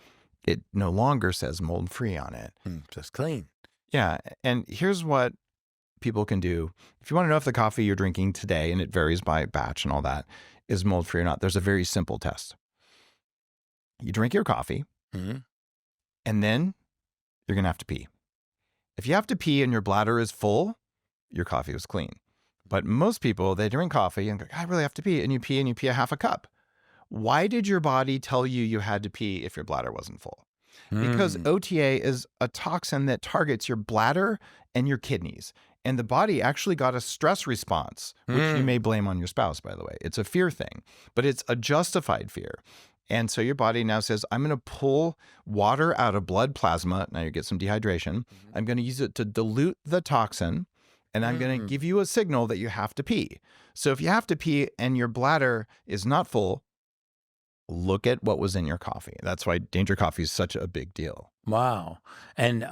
it no longer says mold free on it. Just clean. Yeah. And here's what people can do. If you want to know if the coffee you're drinking today, and it varies by batch and all that, is mold free or not, there's a very simple test. You drink your coffee, and then you're going to have to pee. If you have to pee and your bladder is full, your coffee was clean. But most people, they drink coffee and go, I really have to pee. And you pee a half a cup. Why did your body tell you you had to pee if your bladder wasn't full? Because OTA is a toxin that targets your bladder and your kidneys. And the body actually got a stress response, which you may blame on your spouse, by the way. It's a fear thing, but it's a justified fear. And so your body now says, I'm going to pull water out of blood plasma. Now you get some dehydration. I'm going to use it to dilute the toxin. And I'm going to give you a signal that you have to pee. So if you have to pee and your bladder is not full, look at what was in your coffee. That's why Danger Coffee is such a big deal. Wow. And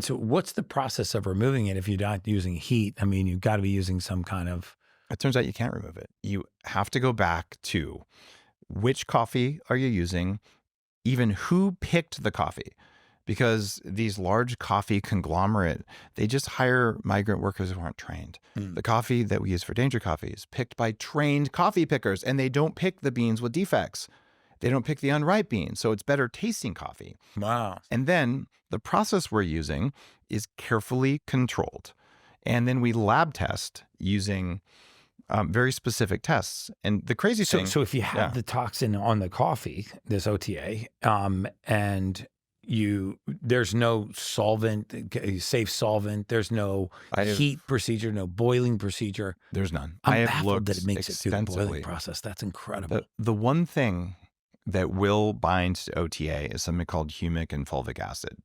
so what's the process of removing it if you're not using heat? I mean, you've got to be using some kind of... It turns out you can't remove it. You have to go back to which coffee are you using, even who picked the coffee. Because these large coffee conglomerate, they just hire migrant workers who aren't trained. The coffee that we use for Danger Coffee is picked by trained coffee pickers, and they don't pick the beans with defects. They don't pick the unripe beans, so it's better tasting coffee. Wow. And then the process we're using is carefully controlled. And then we lab test using very specific tests. And the crazy thing... So if you have the toxin on the coffee, this OTA, and there's no solvent, safe solvent, there's no heat procedure, no boiling procedure. There's none. I'm baffled that it makes it through the boiling process. That's incredible. The one thing that will bind to OTA is something called humic and fulvic acid.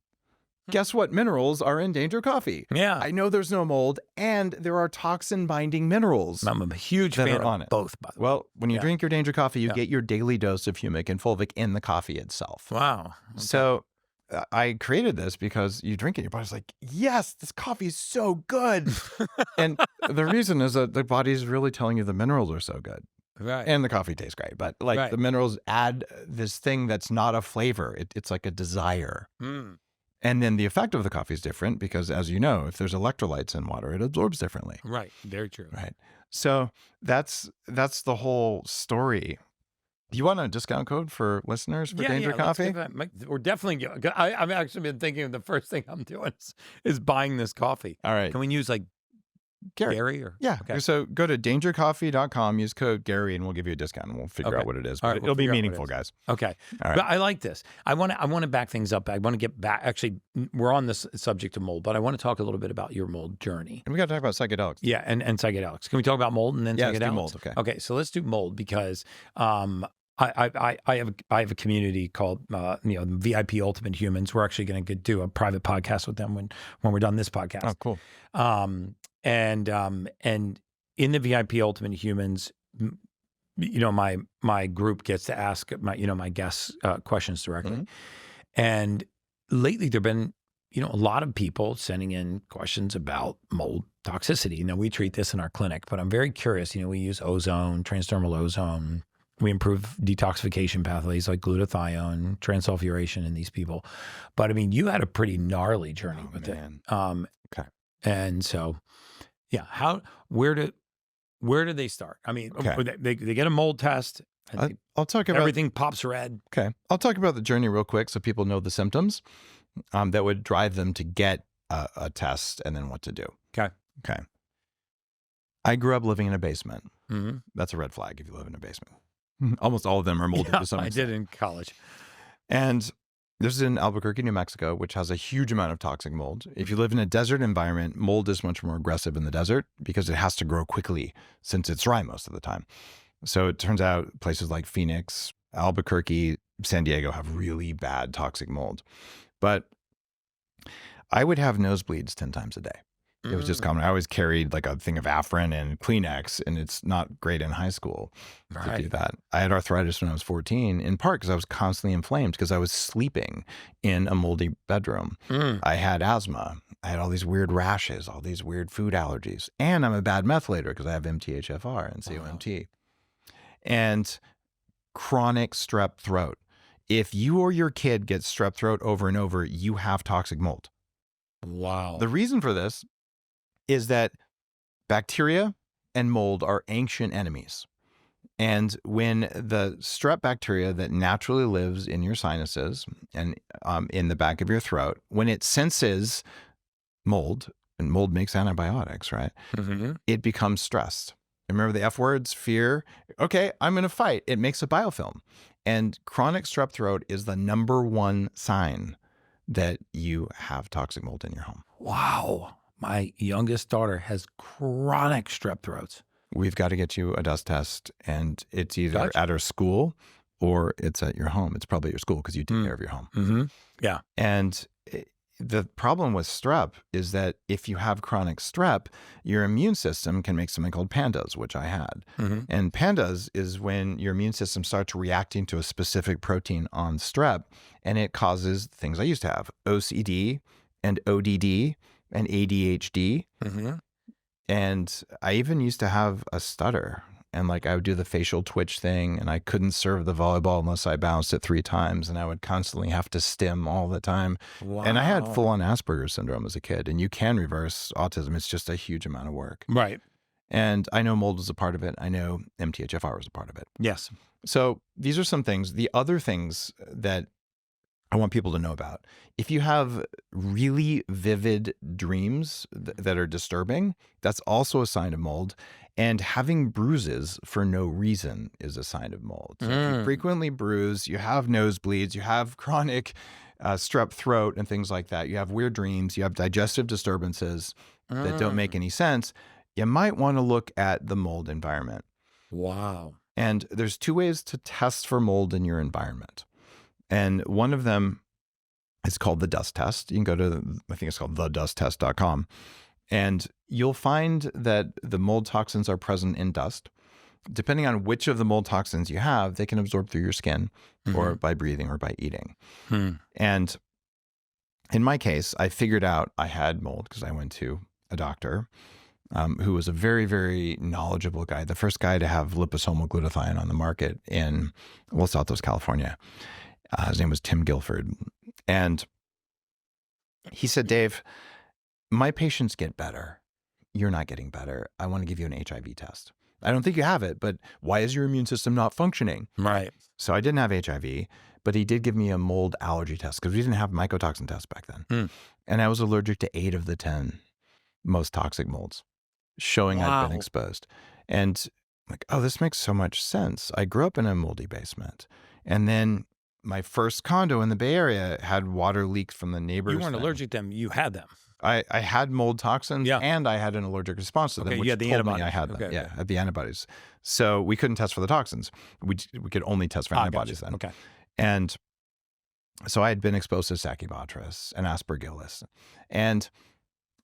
Guess what minerals are in Danger Coffee? Yeah. I know there's no mold, and there are toxin-binding minerals. I'm a huge fan of both, by the way. Well, when you drink your Danger Coffee, you get your daily dose of humic and fulvic in the coffee itself. Wow. Okay. So I created this because you drink it, your body's like, yes, this coffee is so good. And the reason is that the body's really telling you the minerals are so good. Right. And the coffee tastes great, but the minerals add this thing that's not a flavor. It's like a desire. And then the effect of the coffee is different because, as you know, if there's electrolytes in water, it absorbs differently. Right. Very true. Right. So that's the whole story. Do you want a discount code for listeners for Danger Coffee? We're definitely. I've actually been thinking the first thing I'm doing is buying this coffee. All right. Can we use like Gary or? Yeah. Okay. So go to dangercoffee.com, use code Gary, and we'll give you a discount, and we'll figure out what it is. But it'll be meaningful, guys. Okay. All right. But I like this. I want to back things up. I want to get back. Actually, we're on this subject of mold, but I want to talk a little bit about your mold journey. And we got to talk about psychedelics. Yeah, and psychedelics. Can we talk about mold and then psychedelics? Let's do mold. Okay. Okay. So let's do mold because I have a community called VIP Ultimate Humans. We're actually going to do a private podcast with them when we're done this podcast. Oh, cool. And in the VIP Ultimate Humans, my group gets to ask my guests questions directly. And lately there've been a lot of people sending in questions about mold toxicity. Now, we treat this in our clinic, but I'm very curious. We use ozone, transdermal ozone. We improve detoxification pathways like glutathione, transsulfuration in these people. But I mean, you had a pretty gnarly journey with it. Okay. And so, yeah, where do they start? I mean, Okay. they get a mold test. And I'll talk about everything pops red. Okay. I'll talk about the journey real quick so people know the symptoms that would drive them to get a test and then what to do. Okay. Okay. I grew up living in a basement. Mm-hmm. That's a red flag if you live in a basement. Almost all of them are molded to some extent. I did in college. And this is in Albuquerque, New Mexico, which has a huge amount of toxic mold. If you live in a desert environment, mold is much more aggressive in the desert because it has to grow quickly since it's dry most of the time. So it turns out places like Phoenix, Albuquerque, San Diego have really bad toxic mold. But I would have nosebleeds 10 times a day. It was just common. I always carried like a thing of Afrin and Kleenex, and it's not great in high school to do that. I had arthritis when I was 14, in part because I was constantly inflamed because I was sleeping in a moldy bedroom. I had asthma. I had all these weird rashes, all these weird food allergies. And I'm a bad methylator because I have MTHFR and COMT. And chronic strep throat. If you or your kid gets strep throat over and over, you have toxic mold. Wow. The reason for this is that bacteria and mold are ancient enemies. And when the strep bacteria that naturally lives in your sinuses and in the back of your throat, when it senses mold, and mold makes antibiotics, right? Mm-hmm. It becomes stressed. Remember the F words, fear? Okay, I'm going to fight. It makes a biofilm. And chronic strep throat is the #1 sign that you have toxic mold in your home. Wow. My youngest daughter has chronic strep throats. We've got to get you a dust test, and it's either at our school or it's at your home. It's probably your school because you take care of your home. Mm-hmm. Yeah. And the problem with strep is that if you have chronic strep, your immune system can make something called pandas, which I had. Mm-hmm. And pandas is when your immune system starts reacting to a specific protein on strep, and it causes things I used to have, OCD and ODD and ADHD. Mm-hmm. And I even used to have a stutter, and like I would do the facial twitch thing, and I couldn't serve the volleyball unless I bounced it 3 times, and I would constantly have to stim all the time. Wow. And I had full-on Asperger's syndrome as a kid, and you can reverse autism. It's just a huge amount of work. Right. And I know mold was a part of it. I know MTHFR was a part of it. Yes. So these are some things. The other things that I want people to know about, if you have really vivid dreams that are disturbing, that's also a sign of mold. And having bruises for no reason is a sign of mold. So if you frequently bruise, you have nosebleeds, you have chronic strep throat and things like that, you have weird dreams, you have digestive disturbances that don't make any sense, you might want to look at the mold environment. Wow. And there's 2 ways to test for mold in your environment. And one of them is called the dust test. You can go to, I think it's called thedusttest.com. And you'll find that the mold toxins are present in dust. Depending on which of the mold toxins you have, they can absorb through your skin or by breathing or by eating. And in my case, I figured out I had mold because I went to a doctor who was a very, very knowledgeable guy. The first guy to have liposomal glutathione on the market in Los Altos, California. His name was Tim Guilford. And he said, Dave, my patients get better. You're not getting better. I want to give you an HIV test. I don't think you have it, but why is your immune system not functioning? Right. So I didn't have HIV, but he did give me a mold allergy test because we didn't have mycotoxin tests back then. And I was allergic to 8 of the 10 most toxic molds, showing I'd been exposed. And like, oh, this makes so much sense. I grew up in a moldy basement. And then my first condo in the Bay Area had water leaks from the neighbors. You weren't allergic to them. You had them. I had mold toxins and I had an allergic response to them, which you had the told antibodies. me I had them. I had the antibodies. So we couldn't test for the toxins. We could only test for antibodies then. Okay. And so I had been exposed to Stachybotrys and Aspergillus. And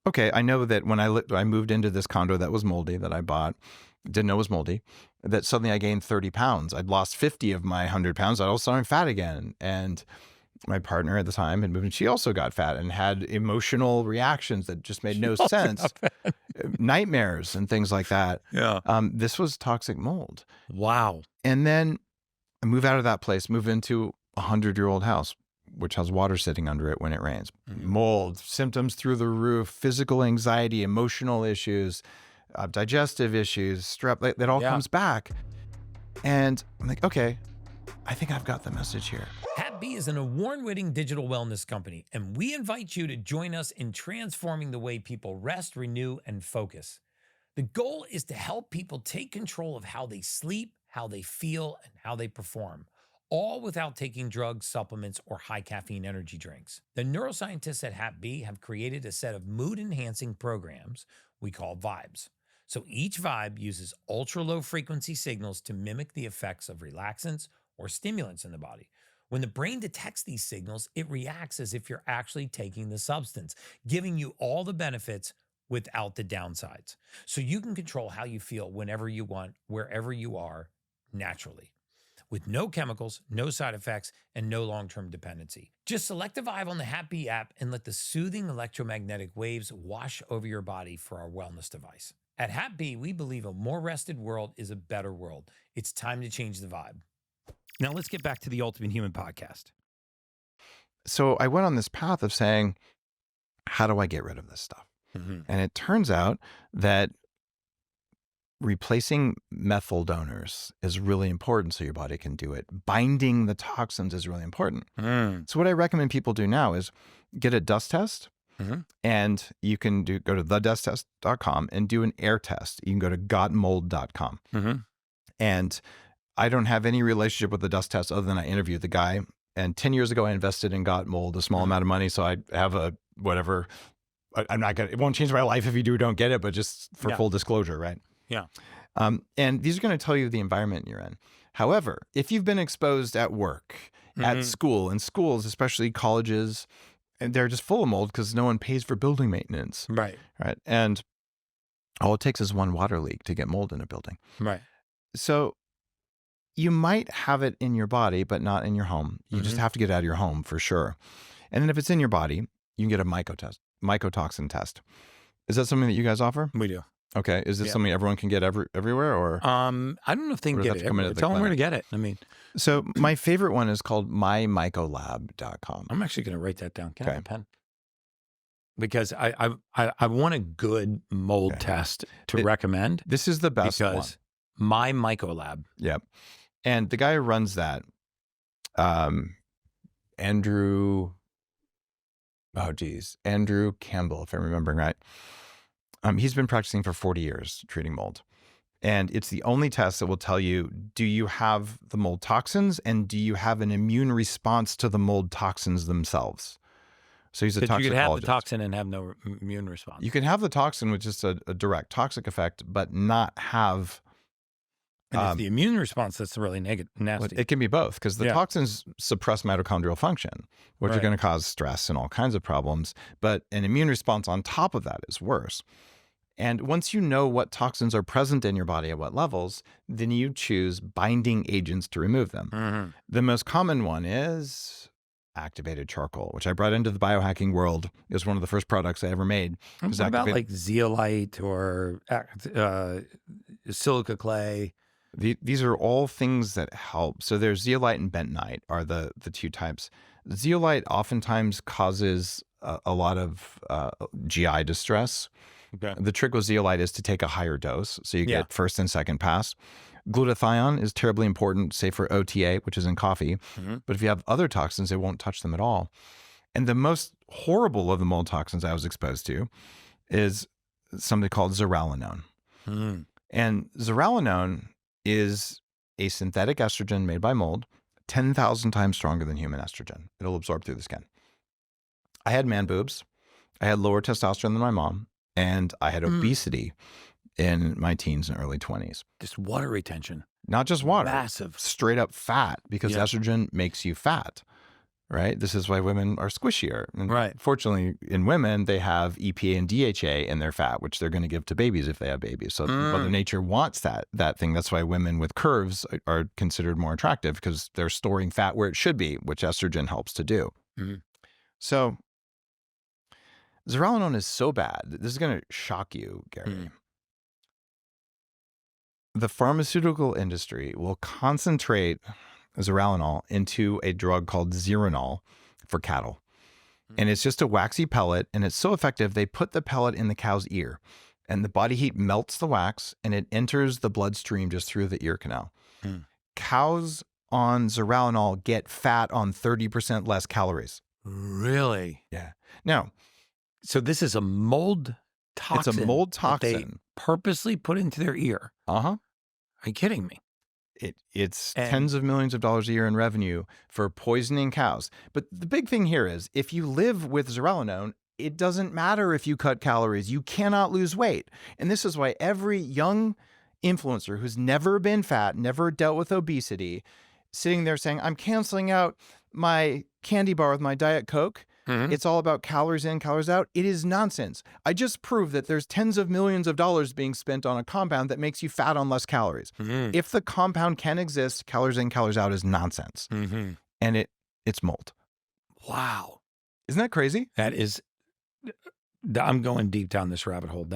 okay, I know that when I moved into this condo that was moldy that I bought, didn't know it was moldy, that suddenly I gained 30 pounds. I'd lost 50 of my 100 pounds. I was starting fat again. And my partner at the time had moved, and she also got fat and had emotional reactions that just made no sense, nightmares and things like that. Yeah. This was toxic mold. Wow. And then I move out of that place, move into a 100-year-old house, which has water sitting under it when it rains. Mold, symptoms through the roof, physical anxiety, emotional issues, digestive issues, strep, that all comes back. And I'm like, okay, I think I've got the message here. Hap B is an award-winning digital wellness company, and we invite you to join us in transforming the way people rest, renew, and focus. The goal is to help people take control of how they sleep, how they feel, and how they perform, all without taking drugs, supplements, or high-caffeine energy drinks. The neuroscientists at Hap B have created a set of mood-enhancing programs we call vibes. So each vibe uses ultra-low frequency signals to mimic the effects of relaxants or stimulants in the body. When the brain detects these signals, it reacts as if you're actually taking the substance, giving you all the benefits without the downsides. So you can control how you feel whenever you want, wherever you are, naturally, with no chemicals, no side effects, and no long-term dependency. Just select a vibe on the Hap B app and let the soothing electromagnetic waves wash over your body for our wellness device. At Hap B, we believe a more rested world is a better world. It's time to change the vibe. Now let's get back to the Ultimate Human podcast. So I went on this path of saying, how do I get rid of this stuff? And it turns out that replacing methyl donors is really important so your body can do it. Binding the toxins is really important. So what I recommend people do now is get a dust test, and you can go to thedusttest.com and do an air test. You can go to gotmold.com. And I don't have any relationship with the dust test other than I interviewed the guy. And 10 years ago, I invested in Got Mold, a small amount of money. So I have a whatever. I'm not going to, it won't change my life if you do or don't get it, but just for full disclosure, right? Yeah. And these are going to tell you the environment you're in. However, if you've been exposed at work, at school, in schools, especially colleges, and they're just full of mold because no one pays for building maintenance. Right. Right. And all it takes is one water leak to get mold in a building. Right. So you might have it in your body, but not in your home. You just have to get it out of your home for sure. And then if it's in your body, you can get a mycotoxin test. Is that something that you guys offer? We do. Okay. Is this something everyone can get everywhere, or? I don't know if they can get it. Tell them where to get it. I mean, so my favorite one is called mymycolab.com. I'm actually going to write that down. Can I have a pen? Because I want a good mold test to recommend. This is the best one. My Mycolab. Yep. And the guy who runs that, Andrew Campbell, if I'm remembering right. He's been practicing for 40 years treating mold. And it's the only test that will tell you, do you have the mold toxins and do you have an immune response to the mold toxins themselves? So he's a toxicologist. You could have the toxin and have no immune response. You can have the toxin with just a direct toxic effect, but not have... And it's the immune response that's really nasty. It can be both, because the toxins suppress mitochondrial function, which are going to cause stress and all kinds of problems. But an immune response on top of that is worse. And once you know what toxins are present in your body at what levels, then you choose binding agents to remove them. The most common one is activated charcoal, which I brought into the biohacking world. It was one of the first products I ever made. What about like zeolite or silica clay? These are all things that help. So there's zeolite and bentonite are the two types. Zeolite oftentimes causes a lot of GI distress. Okay. The trick with zeolite is to take a higher dose, so you get first and second pass. Glutathione is terribly important, say for OTA, which is in coffee. But if you have other toxins, it won't touch them at all. And the most horrible of the mold toxins I was exposed to is something called zearalenone. And zearalenone is a synthetic estrogen made by mold, 10,000 times stronger than human estrogen. It'll absorb through the skin. I had man boobs. I had lower testosterone than my mom. And I had obesity in my teens and early 20s. Just water retention. Not just water. Massive. Straight up fat, because estrogen makes you fat. right? This is why women are squishier. And Right. fortunately, in women, they have EPA and DHA in their fat, which they're going to give to babies if they have babies. So Mother Nature wants that thing. That's why women with curves are considered more attractive, because they're storing fat where it should be, which estrogen helps to do. So zearalenone is so bad. This is going to shock you, Gary. The pharmaceutical industry will concentrate zearalenol into a drug called Zeranol for cattle. And it's just a waxy pellet, and it's so effective, they put the pellet in the cow's ear, and the body heat melts the wax, and it enters the bloodstream just through the ear canal. Cows on zearalenol get fat on 30% less calories. Really? Yeah. Now, so this is a mold toxin. It's a mold that they toxin. purposely put into their ear. Uh-huh. Are you kidding me? It's tens of millions of dollars a year in revenue for poisoning cows. But the big thing here is, if you live with zearalenone, it doesn't matter if you cut calories. You cannot lose weight. And this is why every young influencer who's never been fat, never dealt with obesity, sitting there saying, I'm canceling out my candy bar with my Diet Coke. It's all about calories in, calories out. It is nonsense. I just proved that there's tens of millions of dollars being spent on a compound that makes you fat on less calories. If the compound can exist, calories in, calories out is nonsense. And it's mold. Wow. Isn't that crazy? That is, I'm going deep down this rabbit hole.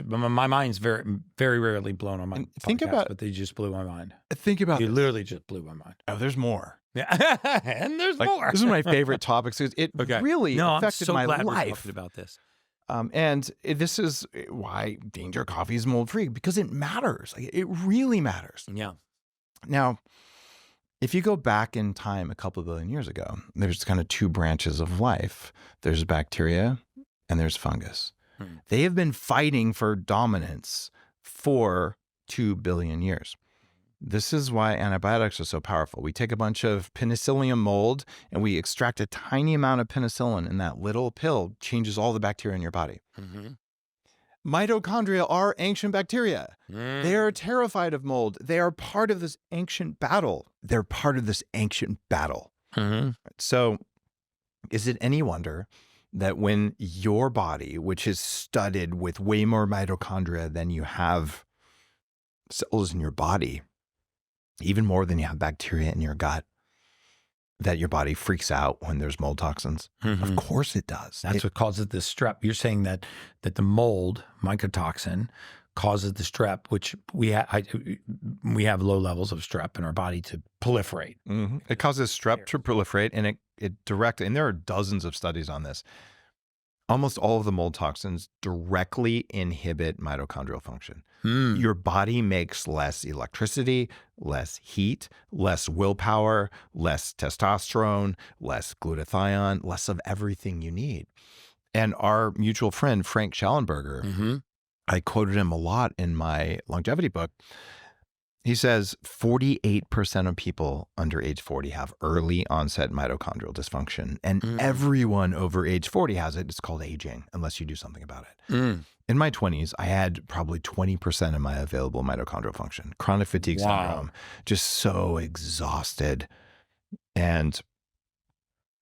My mind's very, very rarely blown on my podcast, but they just blew my mind. Think about You literally just blew my mind. Oh, there's more. Yeah. And there's more. This is my favorite topic. It really affected my I'm so glad life. we're talking about this. This is why Danger Coffee is mold-free, because it matters. It really matters. Yeah. Now, if you go back in time a couple of billion years ago, there's kind of two branches of life. There's bacteria and there's fungus. They have been fighting for dominance for 2 billion years. This is why antibiotics are so powerful. We take a bunch of penicillium mold and we extract a tiny amount of penicillin, and that little pill changes all the bacteria in your body. Mitochondria are ancient bacteria. They are terrified of mold. They are part of this ancient battle. They're part of this ancient battle. So is it any wonder that when your body, which is studded with way more mitochondria than you have cells in your body, even more than you have bacteria in your gut, that your body freaks out when there's mold toxins? Of course it does. That's what causes the strep. You're saying that the mold, mycotoxin, causes the strep, which we have low levels of strep in our body to proliferate. It causes strep to proliferate, and it directly, and there are dozens of studies on this, almost all of the mold toxins directly inhibit mitochondrial function. Your body makes less electricity, less heat, less willpower, less testosterone, less glutathione, less of everything you need. And our mutual friend, Frank Schallenberger, I quoted him a lot in my longevity book. He says 48% of people under age 40 have early onset mitochondrial dysfunction, and everyone over age 40 has it. It's called aging, unless you do something about it. In my 20s, I had probably 20% of my available mitochondrial function. Chronic fatigue syndrome, just so exhausted. And,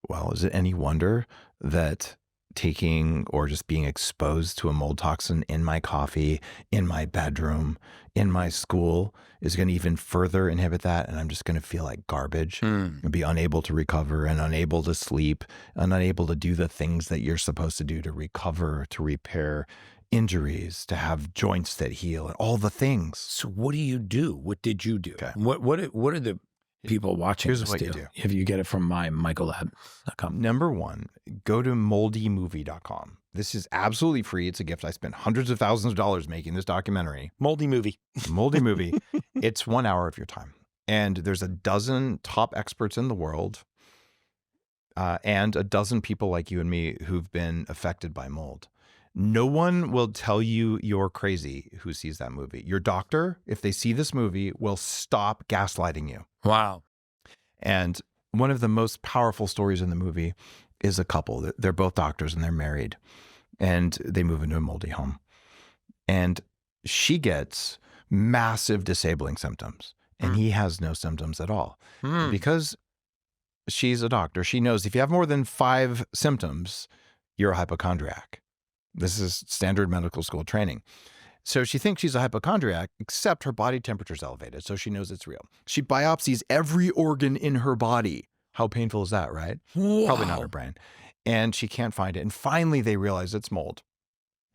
well, is it any wonder that taking or just being exposed to a mold toxin in my coffee, in my bedroom, in my school is going to even further inhibit that, and I'm just going to feel like garbage and be unable to recover and unable to sleep and unable to do the things that you're supposed to do to recover, to repair injuries, to have joints that heal, and all the things. So what do you do? What did you do? Okay. What are the people watching Here's this what do? you do. If you get it from my mycolab.com. Number one, go to moldymovie.com. This is absolutely free. It's a gift. I spent hundreds of thousands of dollars making this documentary. Moldy movie. Moldy movie. It's 1 hour of your time. And there's a dozen top experts in the world and a dozen people like you and me who've been affected by mold. No one will tell you you're crazy who sees that movie. Your doctor, if they see this movie, will stop gaslighting you. Wow. And one of the most powerful stories in the movie is a couple. They're both doctors and they're married, and they move into a moldy home. And she gets massive disabling symptoms, and he has no symptoms at all. Because she's a doctor. She knows if you have more than 5 symptoms, you're a hypochondriac. This is standard medical school training. So she thinks she's a hypochondriac, except her body temperature is elevated, so she knows it's real. She biopsies every organ in her body. How painful is that, right? Wow. Probably not her brain. And she can't find it. And finally, they realize it's mold.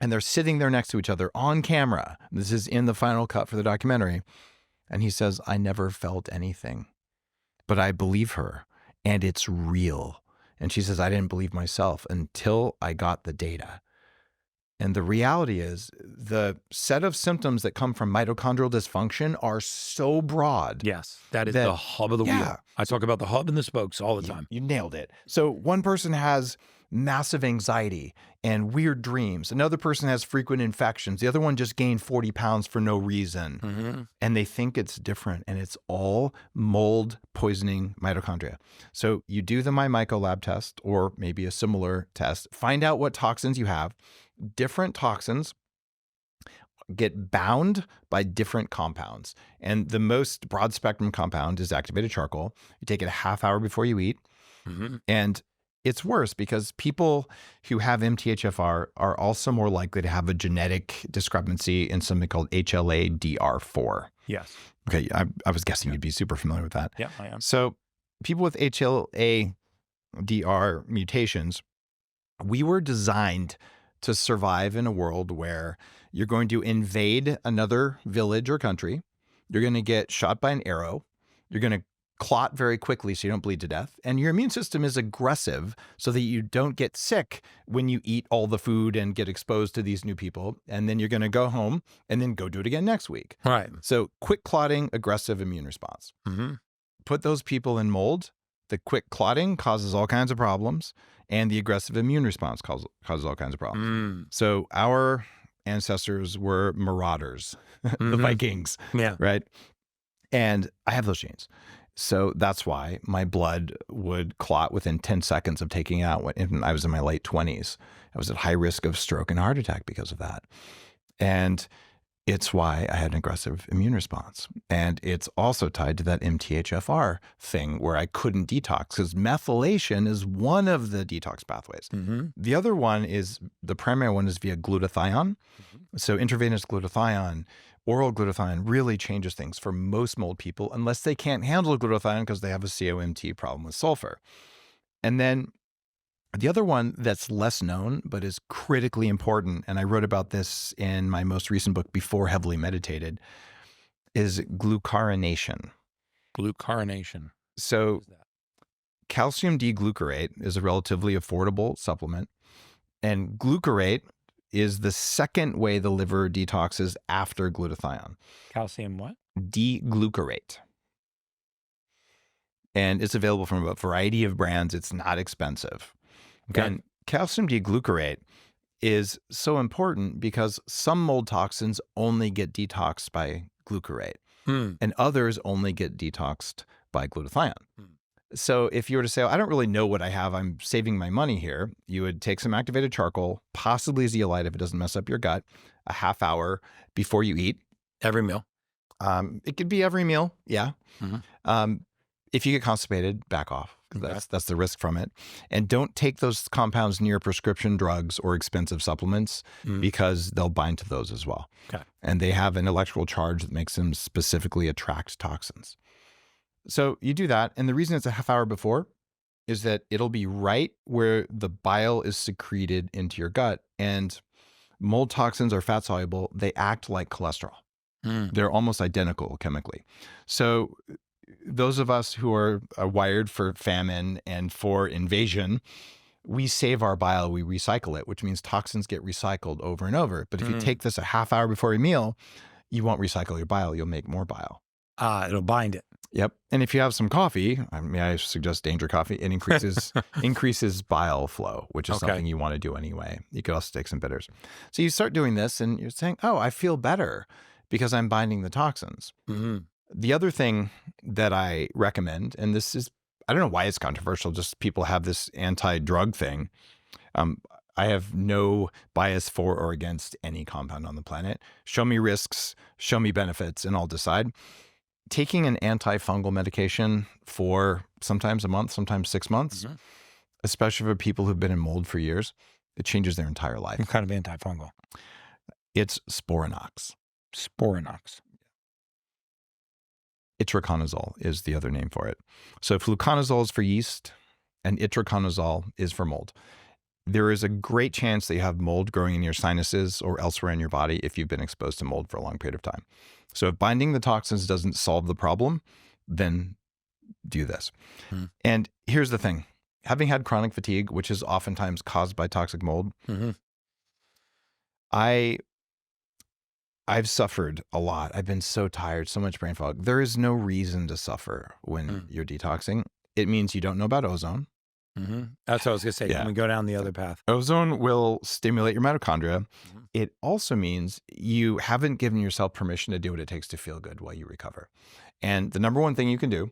And they're sitting there next to each other on camera. This is in the final cut for the documentary. And he says, I never felt anything, but I believe her, and it's real. And she says, I didn't believe myself until I got the data. And the reality is the set of symptoms that come from mitochondrial dysfunction are so broad. Yes, that is the hub of the wheel. I talk about the hub and the spokes all the time. You nailed it. So one person has massive anxiety and weird dreams. Another person has frequent infections. The other one just gained 40 pounds for no reason. And they think it's different, and it's all mold poisoning mitochondria. So you do the MyMyco lab test, or maybe a similar test, find out what toxins you have. Different toxins get bound by different compounds. And the most broad spectrum compound is activated charcoal. You take it a half hour before you eat. And it's worse because people who have MTHFR are also more likely to have a genetic discrepancy in something called HLA-DR4. Yes. Okay, I was guessing you'd be super familiar with that. Yeah, I am. So people with HLA-DR mutations, we were designed to survive in a world where you're going to invade another village or country. You're going to get shot by an arrow. You're going to clot very quickly so you don't bleed to death. And your immune system is aggressive so that you don't get sick when you eat all the food and get exposed to these new people. And then you're going to go home and then go do it again next week. Right. So quick clotting, aggressive immune response. Put those people in mold. The quick clotting causes all kinds of problems, and the aggressive immune response causes all kinds of problems. So our ancestors were marauders, the Vikings, right? And I have those genes. So that's why my blood would clot within 10 seconds of taking it out when I was in my late 20s. I was at high risk of stroke and heart attack because of that. And it's why I had an aggressive immune response. And it's also tied to that MTHFR thing where I couldn't detox, because methylation is one of the detox pathways. The other one is, the primary one is via glutathione. So intravenous glutathione, oral glutathione really changes things for most mold people, unless they can't handle glutathione because they have a COMT problem with sulfur. And then the other one that's less known, but is critically important, and I wrote about this in my most recent book, Before Heavily Meditated, is glucuronation. Glucuronation. So calcium D-glucarate is a relatively affordable supplement, and glucarate is the second way the liver detoxes after glutathione. Calcium what? D-glucarate. And it's available from a variety of brands. It's not expensive. Okay. And calcium D-glucarate is so important because some mold toxins only get detoxed by glucarate, and others only get detoxed by glutathione. So if you were to say, I don't really know what I have, I'm saving my money here, you would take some activated charcoal, possibly zeolite if it doesn't mess up your gut, a half hour before you eat. Every meal. It could be every meal, yeah. If you get constipated, back off. That's the risk from it. And don't take those compounds near prescription drugs or expensive supplements because they'll bind to those as well. Okay. And they have an electrical charge that makes them specifically attract toxins. So you do that. And the reason it's a half hour before is that it'll be right where the bile is secreted into your gut. And mold toxins are fat soluble. They act like cholesterol. They're almost identical chemically. So those of us who are wired for famine and for invasion, we save our bile, we recycle it, which means toxins get recycled over and over. But if you take this a half hour before a meal, you won't recycle your bile, you'll make more bile. It'll bind it. Yep. And if you have some coffee, I suggest danger coffee, it increases bile flow, which is something you want to do anyway. You could also take some bitters. So you start doing this and you're saying, oh, I feel better because I'm binding the toxins. The other thing that I recommend, and this is, I don't know why it's controversial, just people have this anti-drug thing. I have no bias for or against any compound on the planet. Show me risks, show me benefits, and I'll decide. taking an antifungal medication for sometimes a month, sometimes 6 months, especially for people who've been in mold for years, it changes their entire life. What kind of antifungal? It's Sporanox. Sporanox. Itraconazole is the other name for it. So fluconazole is for yeast and itraconazole is for mold. There is a great chance that you have mold growing in your sinuses or elsewhere in your body if you've been exposed to mold for a long period of time. So if binding the toxins doesn't solve the problem, then do this. And here's the thing. Having had chronic fatigue, which is oftentimes caused by toxic mold, I've suffered a lot. I've been so tired, so much brain fog. There is no reason to suffer when you're detoxing. It means you don't know about ozone. That's what I was going to say. Yeah. Can we go down the other path? Ozone will stimulate your mitochondria. It also means you haven't given yourself permission to do what it takes to feel good while you recover. And the number one thing you can do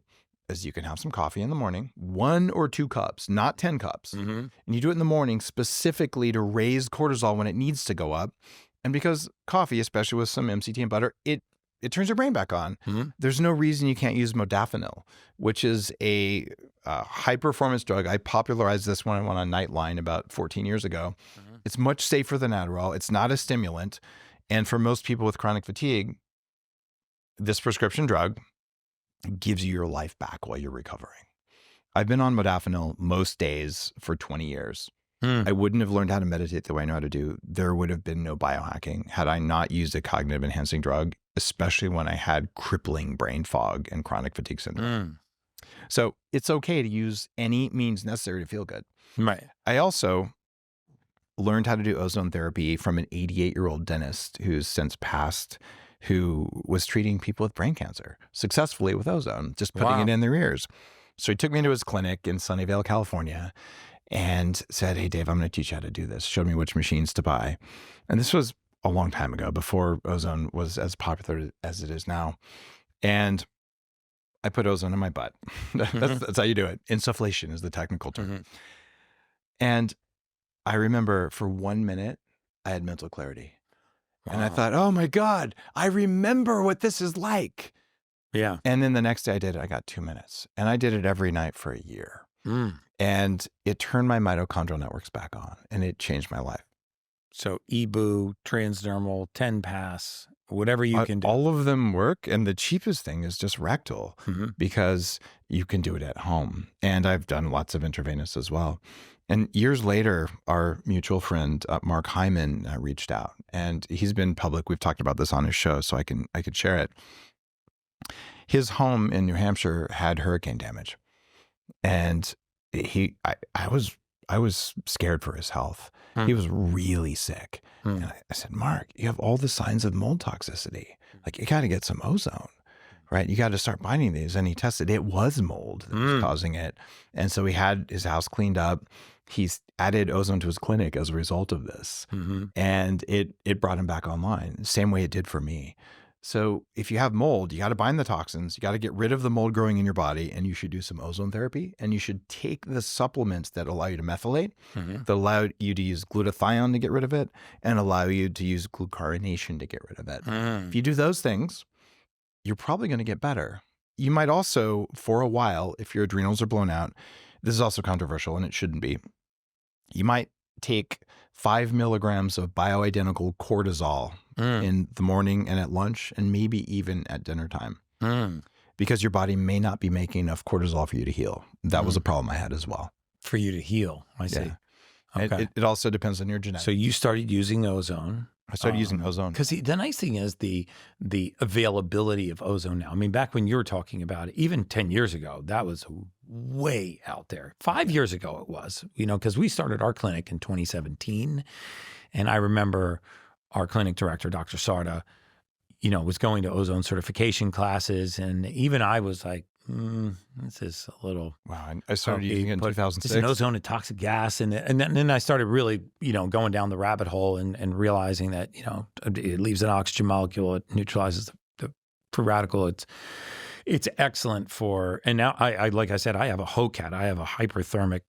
is you can have some coffee in the morning, 1 or 2 cups, not 10 cups. And you do it in the morning specifically to raise cortisol when it needs to go up. And because coffee, especially with some MCT and butter, it turns your brain back on. There's no reason you can't use modafinil, which is a high-performance drug. I popularized this when I went on Nightline about 14 years ago. It's much safer than Adderall. It's not a stimulant. And for most people with chronic fatigue, this prescription drug gives you your life back while you're recovering. I've been on modafinil most days for 20 years. I wouldn't have learned how to meditate the way I know how to do. There would have been no biohacking had I not used a cognitive enhancing drug, especially when I had crippling brain fog and chronic fatigue syndrome. So it's okay to use any means necessary to feel good. Right. I also learned how to do ozone therapy from an 88-year-old dentist who's since passed, who was treating people with brain cancer successfully with ozone, just putting it in their ears. So he took me into his clinic in Sunnyvale, California, and said, hey, Dave, I'm going to teach you how to do this. Showed me which machines to buy. And this was a long time ago, before ozone was as popular as it is now. And I put ozone in my butt. That's how you do it. Insufflation is the technical term. And I remember for 1 minute, I had mental clarity. And I thought, oh my God, I remember what this is like. Yeah. And then the next day I did it, I got 2 minutes. And I did it every night for a year. And it turned my mitochondrial networks back on, and it changed my life. So EBU, transdermal, 10 pass, whatever you can do. All of them work. And the cheapest thing is just rectal because you can do it at home. And I've done lots of intravenous as well. And years later, our mutual friend, Mark Hyman, reached out, and he's been public. We've talked about this on his show, so I could share it. His home in New Hampshire had hurricane damage. And I was scared for his health. He was really sick. And I said, Mark, you have all the signs of mold toxicity. Like, you got to get some ozone, right? You got to start binding these. And he tested, it was mold that was causing it. And so he had his house cleaned up. He's added ozone to his clinic as a result of this. And it brought him back online, same way it did for me. So if you have mold, you got to bind the toxins, you got to get rid of the mold growing in your body, and you should do some ozone therapy, and you should take the supplements that allow you to methylate, that allow you to use glutathione to get rid of it, and allow you to use glucuronation to get rid of it. If you do those things, you're probably going to get better. You might also, for a while, if your adrenals are blown out, this is also controversial and it shouldn't be, you might take 5 milligrams of bioidentical cortisol in the morning and at lunch, and maybe even at dinner time, because your body may not be making enough cortisol for you to heal. That was a problem I had as well. For you to heal, I see. Yeah. Okay. It also depends on your genetics. So you started using ozone. I started using ozone. Because the nice thing is the availability of ozone now. I mean, back when you were talking about it, even 10 years ago, that was way out there. 5 years ago it was, because we started our clinic in 2017. And I remember our clinic director, Dr. Sarda, was going to ozone certification classes. And even I was like, this is a little... Wow, I started using it in 2006. It's an ozone and toxic gas. And then I started really, going down the rabbit hole and realizing that, it leaves an oxygen molecule, it neutralizes the free radical. It's excellent for... And now, I like I said, I have a HOCAT. I have a hyperthermic...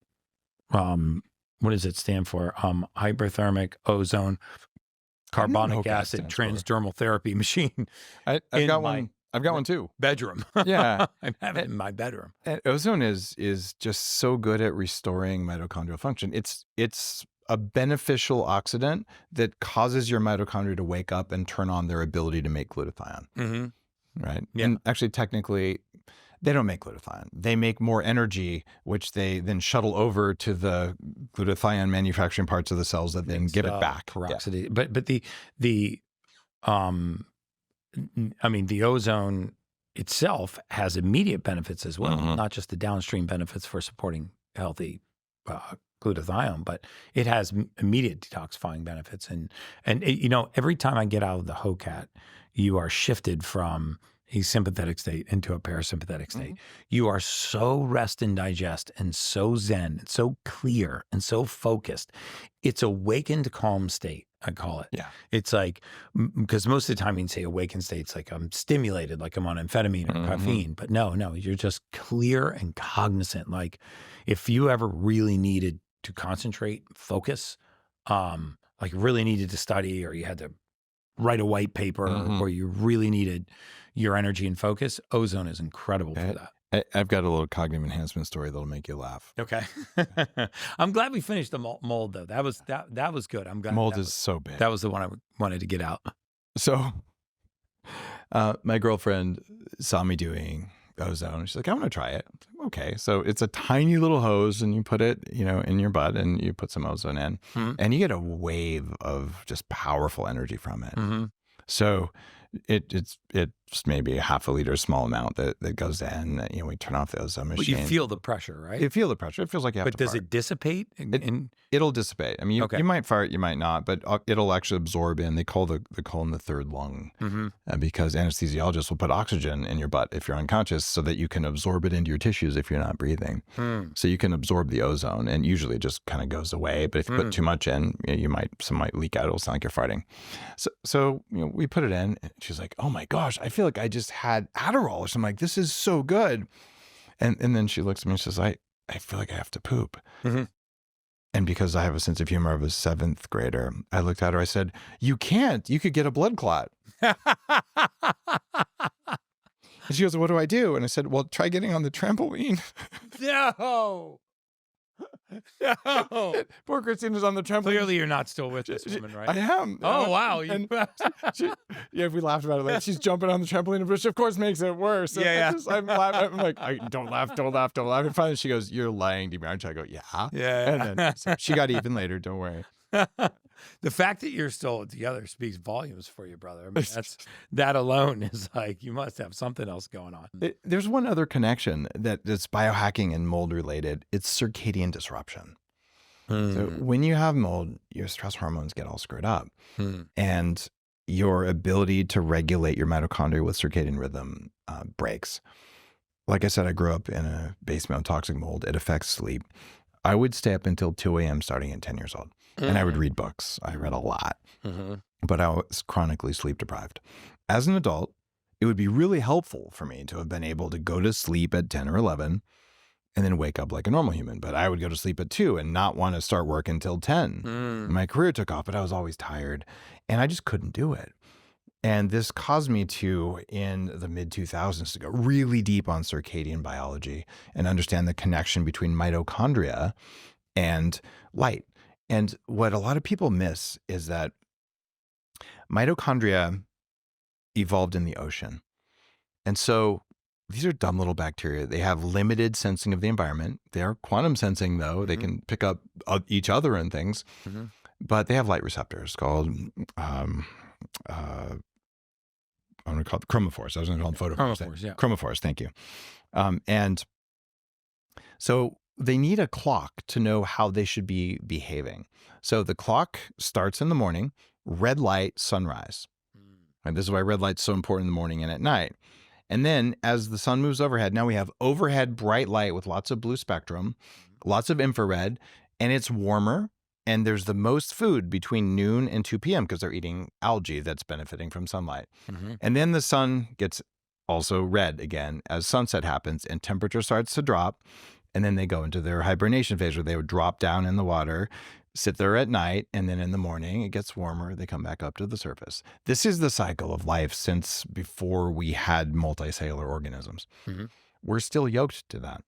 what does it stand for? Hyperthermic ozone carbonic acid transdermal therapy machine. I've got one I've got one too. bedroom. Yeah. I have it in my bedroom. And ozone is just so good at restoring mitochondrial function. It's a beneficial oxidant that causes your mitochondria to wake up and turn on their ability to make glutathione. Right? Yeah. And actually, technically, they don't make glutathione. They make more energy, which they then shuttle over to the glutathione manufacturing parts of the cells that then give it back. Peroxidase. Yeah. But the ozone itself has immediate benefits as well, not just the downstream benefits for supporting healthy glutathione, but it has immediate detoxifying benefits. And every time I get out of the HOCAT, you are shifted from a sympathetic state into a parasympathetic state. You are so rest and digest and so zen, and so clear and so focused. It's awakened calm state, I call it. Yeah. It's like, because most of the time you can say awakened state, it's like I'm stimulated, like I'm on amphetamine or caffeine. But no, you're just clear and cognizant. Like if you ever really needed to concentrate, focus, like really needed to study, or you had to write a white paper, or you really needed your energy and focus, ozone is incredible for that. I've got a little cognitive enhancement story that'll make you laugh. Okay. I'm glad we finished the mold though. That was good. I'm glad. Mold is so big. That was the one I wanted to get out. So my girlfriend saw me doing ozone. She's like, I want to try it. Okay. So it's a tiny little hose and you put it, in your butt and you put some ozone in and you get a wave of just powerful energy from it. So it's maybe a half a liter, small amount that goes in. We turn off the ozone machine. But you feel the pressure, right? You feel the pressure. It feels like you have to But does fart. it dissipate? It'll dissipate. I mean, Okay. you might fart, you might not, but it'll actually absorb in. They call the colon the third lung because anesthesiologists will put oxygen in your butt if you're unconscious so that you can absorb it into your tissues if you're not breathing. So you can absorb the ozone, and usually it just kind of goes away. But if you put too much in, some might leak out. It'll sound like you're farting. So we put it in. And she's like, oh my gosh, I feel like I just had Adderall or something. Like, this is so good. And then she looks at me and says, I feel like I have to poop. And because I have a sense of humor of a 7th grader, I looked at her, I said, you can't, you could get a blood clot. And she goes, what do I do? And I said, well, try getting on the trampoline. No. Poor Christina's on the trampoline. Clearly you're not still with this woman, right? I am. Oh, wow. And we laughed about it later. She's jumping on the trampoline, which of course makes it worse. And I'm laughing. I'm like, don't laugh. And finally she goes, you're lying to me, aren't you? I go, yeah. And then so she got even later. Don't worry. The fact that you're still together speaks volumes for you, brother. I mean, that alone is like, you must have something else going on. There's one other connection that's biohacking and mold related. It's circadian disruption. So when you have mold, your stress hormones get all screwed up. And your ability to regulate your mitochondria with circadian rhythm breaks. Like I said, I grew up in a basement of toxic mold. It affects sleep. I would stay up until 2 a.m. starting at 10 years old. And I would read books. I read a lot. But I was chronically sleep deprived. As an adult, it would be really helpful for me to have been able to go to sleep at 10 or 11 and then wake up like a normal human. But I would go to sleep at 2 and not want to start work until 10. My career took off, but I was always tired. And I just couldn't do it. And this caused me to, in the mid-2000s, to go really deep on circadian biology and understand the connection between mitochondria and light. And what a lot of people miss is that mitochondria evolved in the ocean. And so these are dumb little bacteria. They have limited sensing of the environment. They are quantum sensing, though. They can pick up each other and things. But they have light receptors called, I'm going to call it chromophores. I was going to call them photophores. Chromophores, yeah. Chromophores, thank you. And so they need a clock to know how they should be behaving. So the clock starts in the morning, red light, sunrise. And this is why red light's so important in the morning and at night. And then as the sun moves overhead, now we have overhead bright light with lots of blue spectrum, lots of infrared, and it's warmer. And there's the most food between noon and 2 p.m. because they're eating algae that's benefiting from sunlight. And then the sun gets also red again as sunset happens and temperature starts to drop. And then they go into their hibernation phase where they would drop down in the water, sit there at night, and then in the morning it gets warmer, they come back up to the surface. This is the cycle of life since before we had multicellular organisms. Mm-hmm. We're still yoked to that.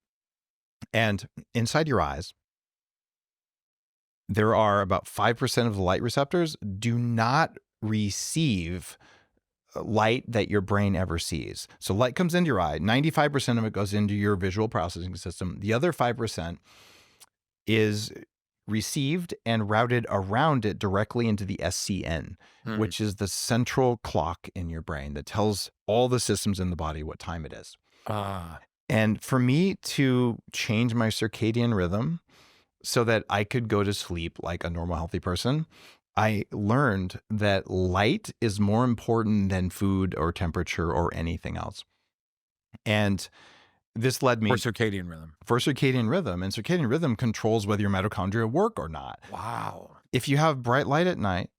And inside your eyes, there are about 5% of the light receptors do not receive light that your brain ever sees. So light comes into your eye, 95% of it goes into your visual processing system. The other 5% is received and routed around it directly into the SCN, which is the central clock in your brain that tells all the systems in the body what time it is. And for me to change my circadian rhythm so that I could go to sleep like a normal, healthy person, I learned that light is more important than food or temperature or anything else. And this led me for circadian rhythm. For circadian rhythm. And circadian rhythm controls whether your mitochondria work or not. Wow. If you have bright light at night,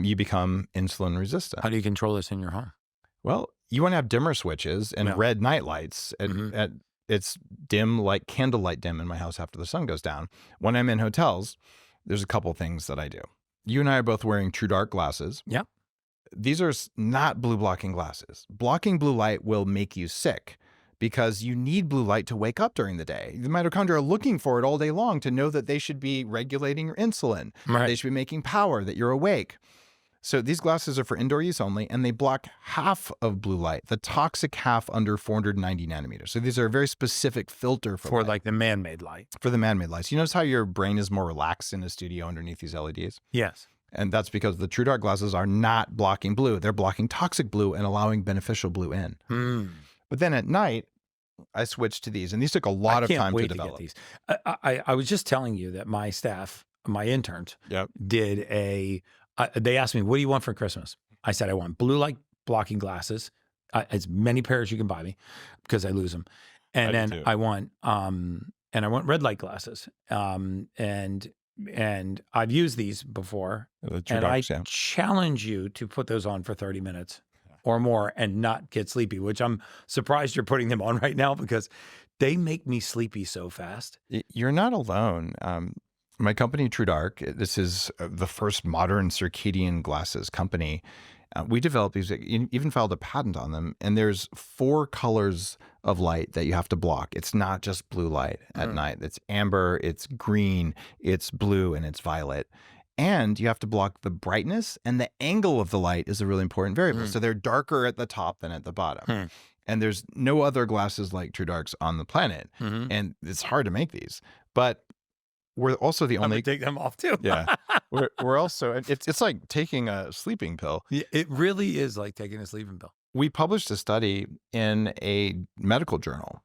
you become insulin resistant. How do you control this in your home? Well, you want to have dimmer switches and red night lights. It's dim, like candlelight dim in my house after the sun goes down. When I'm in hotels, there's a couple things that I do. You and I are both wearing True Dark glasses. Yeah. These are not blue blocking glasses. Blocking blue light will make you sick because you need blue light to wake up during the day. The mitochondria are looking for it all day long to know that they should be regulating your insulin. Right. They should be making power, that you're awake. So these glasses are for indoor use only, and they block half of blue light, the toxic half under 490 nanometers. So these are a very specific filter for light. Like the man-made light. For the man-made lights. You notice how your brain is more relaxed in a studio underneath these LEDs? Yes. And that's because the True Dark glasses are not blocking blue. They're blocking toxic blue and allowing beneficial blue in. But then at night, I switched to these, and these took a lot of time to develop. Get these. I was just telling you that my staff, my interns, did they asked me, what do you want for Christmas? I said, I want blue light blocking glasses, as many pairs as you can buy me because I lose them. And then I want red light glasses. And I've used these before. I challenge you to put those on for 30 minutes or more and not get sleepy, which I'm surprised you're putting them on right now because they make me sleepy so fast. You're not alone. My company, True Dark, this is the first modern circadian glasses company. We developed these, even filed a patent on them. And there's 4 colors of light that you have to block. It's not just blue light at night. It's amber, it's green, it's blue, and it's violet. And you have to block the brightness, and the angle of the light is a really important variable. So they're darker at the top than at the bottom. And there's no other glasses like True Darks on the planet. And it's hard to make these. But we're also the only. I'm gonna take them off too. We're also, it's like taking a sleeping pill. It really is like taking a sleeping pill. We published a study in a medical journal,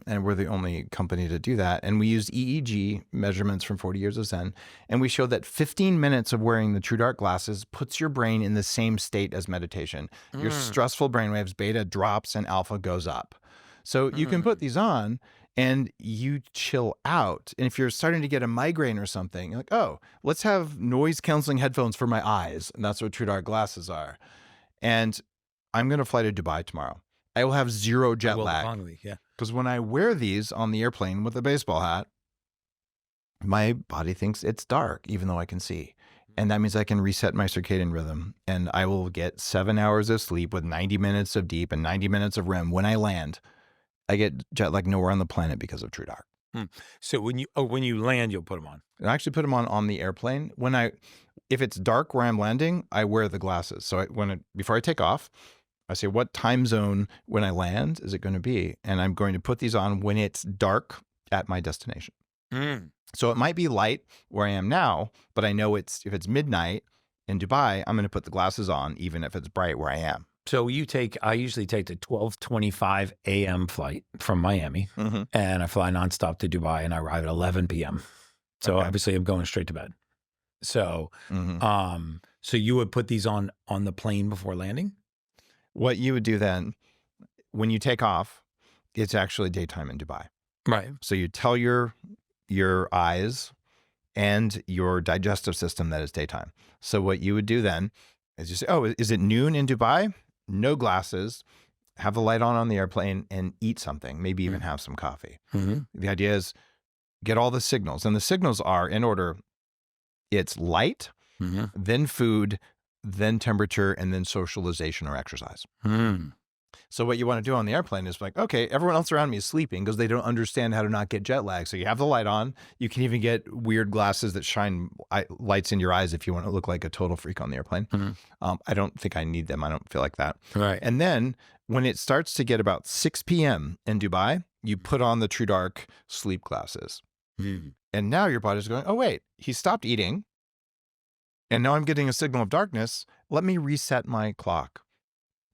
and we're the only company to do that. And we used EEG measurements from 40 years of Zen. And we showed that 15 minutes of wearing the True Dark glasses puts your brain in the same state as meditation. Your stressful brainwaves, beta drops and alpha goes up. So you can put these on and you chill out. And if you're starting to get a migraine or something, you're like, oh, let's have noise canceling headphones for my eyes. And that's what True Dark glasses are. And I'm going to fly to Dubai tomorrow. I will have 0 jet lag. Because when I wear these on the airplane with a baseball hat, my body thinks it's dark, even though I can see. And that means I can reset my circadian rhythm. And I will get 7 hours of sleep with 90 minutes of deep and 90 minutes of REM when I land. I get jet lag nowhere on the planet because of True Dark. So when you land, you'll put them on. I actually put them on the airplane. If it's dark where I'm landing, I wear the glasses. So before I take off, I say, what time zone when I land is it going to be? And I'm going to put these on when it's dark at my destination. So it might be light where I am now, but I know if it's midnight in Dubai, I'm going to put the glasses on, even if it's bright where I am. So I usually take the 12:25 a.m. flight from Miami, and I fly nonstop to Dubai, and I arrive at 11 p.m. So obviously I'm going straight to bed. So, so you would put these on the plane before landing? What you would do then, when you take off, it's actually daytime in Dubai. Right. So you tell your eyes and your digestive system that it's daytime. So what you would do then is you say, oh, is it noon in Dubai? No glasses, have the light on the airplane, and eat something, maybe even have some coffee. The idea is get all the signals. And the signals are in order. It's light, then food, then temperature, and then socialization or exercise. So what you want to do on the airplane is like, okay, everyone else around me is sleeping because they don't understand how to not get jet lag. So you have the light on. You can even get weird glasses that shine lights in your eyes if you want to look like a total freak on the airplane. I don't think I need them. I don't feel like that. Right. And then when it starts to get about 6 p.m. in Dubai, you put on the True Dark sleep glasses. And now your body's going, oh, wait, he stopped eating. And now I'm getting a signal of darkness. Let me reset my clock.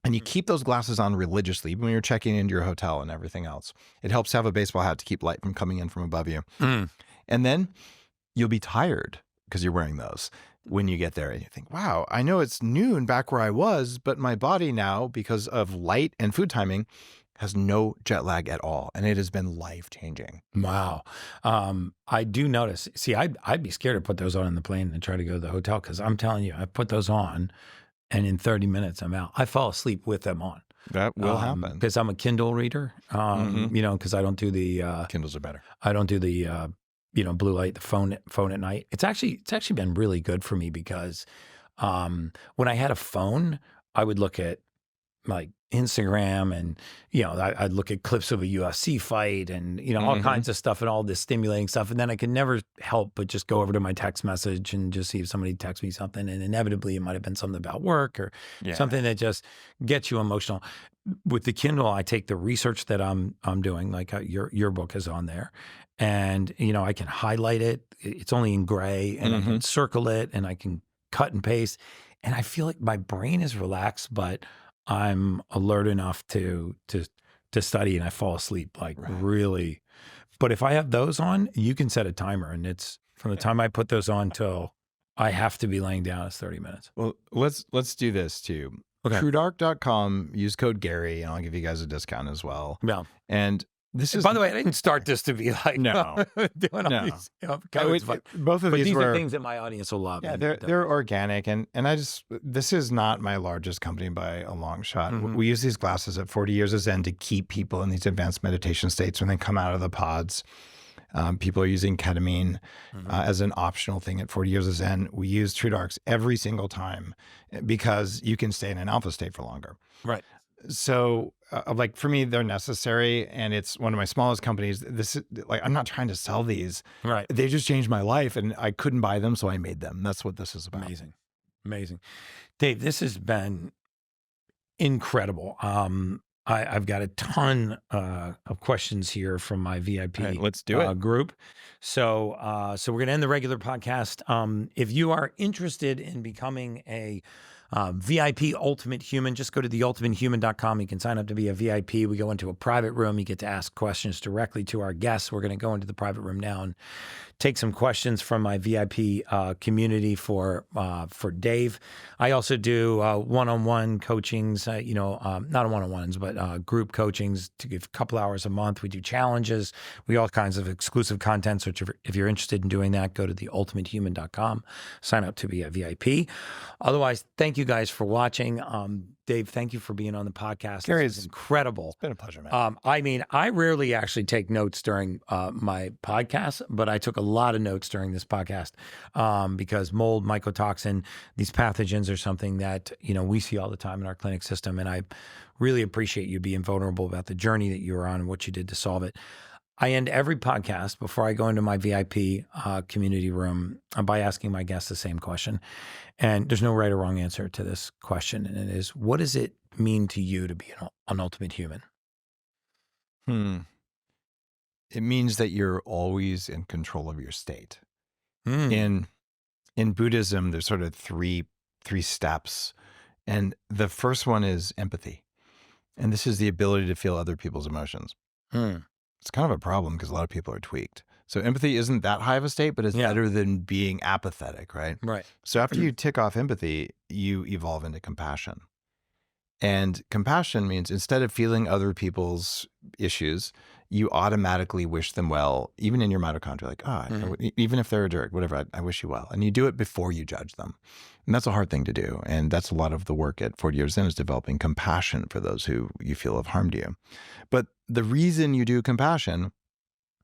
And you keep those glasses on religiously, even when you're checking into your hotel and everything else. It helps to have a baseball hat to keep light from coming in from above you. And then you'll be tired because you're wearing those when you get there. And you think, wow, I know it's noon back where I was, but my body now, because of light and food timing, has no jet lag at all. And it has been life-changing. Wow. I do notice, see, I'd be scared to put those on in the plane and try to go to the hotel because I'm telling you, I put those on and in 30 minutes I'm out. I fall asleep with them on. That will happen. Because I'm a Kindle reader, you know, because I don't do the... Kindles are better. I don't do the, you know, blue light, the phone at night. It's actually been really good for me because when I had a phone, I would look at like Instagram and, you know, I'd look at clips of a UFC fight and, you know, all kinds of stuff and all this stimulating stuff. And then I could never help but just go over to my text message and just see if somebody texts me something. And inevitably it might have been something about work or something that just gets you emotional. With the Kindle, I take the research that I'm doing, like your book is on there. And, you know, I can highlight it. It's only in gray and I can circle it and I can cut and paste. And I feel like my brain is relaxed, but I'm alert enough to study and I fall asleep like really. But if I have those on, you can set a timer and it's from the time I put those on till I have to be laying down, it's 30 minutes. Well, let's do this too. Okay. TrueDark.com, use code Gary and I'll give you guys a discount as well. Yeah. And this is, by the way, I didn't start this to be like doing all these codes, but both of these were are things that my audience will love. Yeah, they're organic, and this is not my largest company by a long shot. We use these glasses at 40 Years of Zen to keep people in these advanced meditation states when they come out of the pods. People are using ketamine as an optional thing at 40 Years of Zen. We use True Darks every single time because you can stay in an alpha state for longer. Right. So like for me, they're necessary and it's one of my smallest companies. This is like, I'm not trying to sell these. Right. They just changed my life and I couldn't buy them. So I made them. That's what this is about. Amazing. Amazing. Dave, this has been incredible. I've got a ton of questions here from my VIP let's do it. Group. So we're going to end the regular podcast. If you are interested in becoming a VIP Ultimate Human, just go to theultimatehuman.com. You can sign up to be a VIP. We go into a private room. You get to ask questions directly to our guests. We're going to go into the private room now and take some questions from my VIP community for Dave. I also do one-on-one coachings, not one-on-ones, but group coachings to give a couple hours a month. We do challenges. We do all kinds of exclusive content. So if you're interested in doing that, go to theultimatehuman.com. Sign up to be a VIP. Otherwise, thank you guys for watching. Dave, thank you for being on the podcast. Gary, it's incredible. It's been a pleasure, man. I mean, I rarely actually take notes during my podcast, but I took a lot of notes during this podcast because mold, mycotoxin, these pathogens are something that, we see all the time in our clinic system. And I really appreciate you being vulnerable about the journey that you were on and what you did to solve it. I end every podcast before I go into my VIP community room by asking my guests the same question. And there's no right or wrong answer to this question. And it is, what does it mean to you to be an ultimate human? It means that you're always in control of your state. In Buddhism, there's sort of three steps. And the first one is empathy. And this is the ability to feel other people's emotions. It's kind of a problem because a lot of people are tweaked. So empathy isn't that high of a state, but it's better than being apathetic, right? Right. So after you tick off empathy, you evolve into compassion. And compassion means instead of feeling other people's issues, you automatically wish them well, even in your mitochondria, like, even if they're a jerk, whatever, I wish you well. And you do it before you judge them. And that's a hard thing to do. And that's a lot of the work at 40 Years In is developing compassion for those who you feel have harmed you. But the reason you do compassion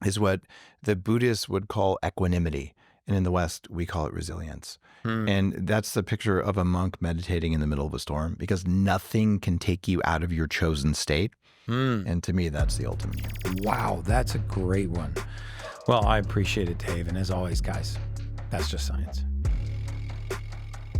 is what the Buddhists would call equanimity. And in the West, we call it resilience. And that's the picture of a monk meditating in the middle of a storm, because nothing can take you out of your chosen state. And to me, that's the ultimate. Wow, that's a great one. Well, I appreciate it, Dave. And as always, guys, that's just science.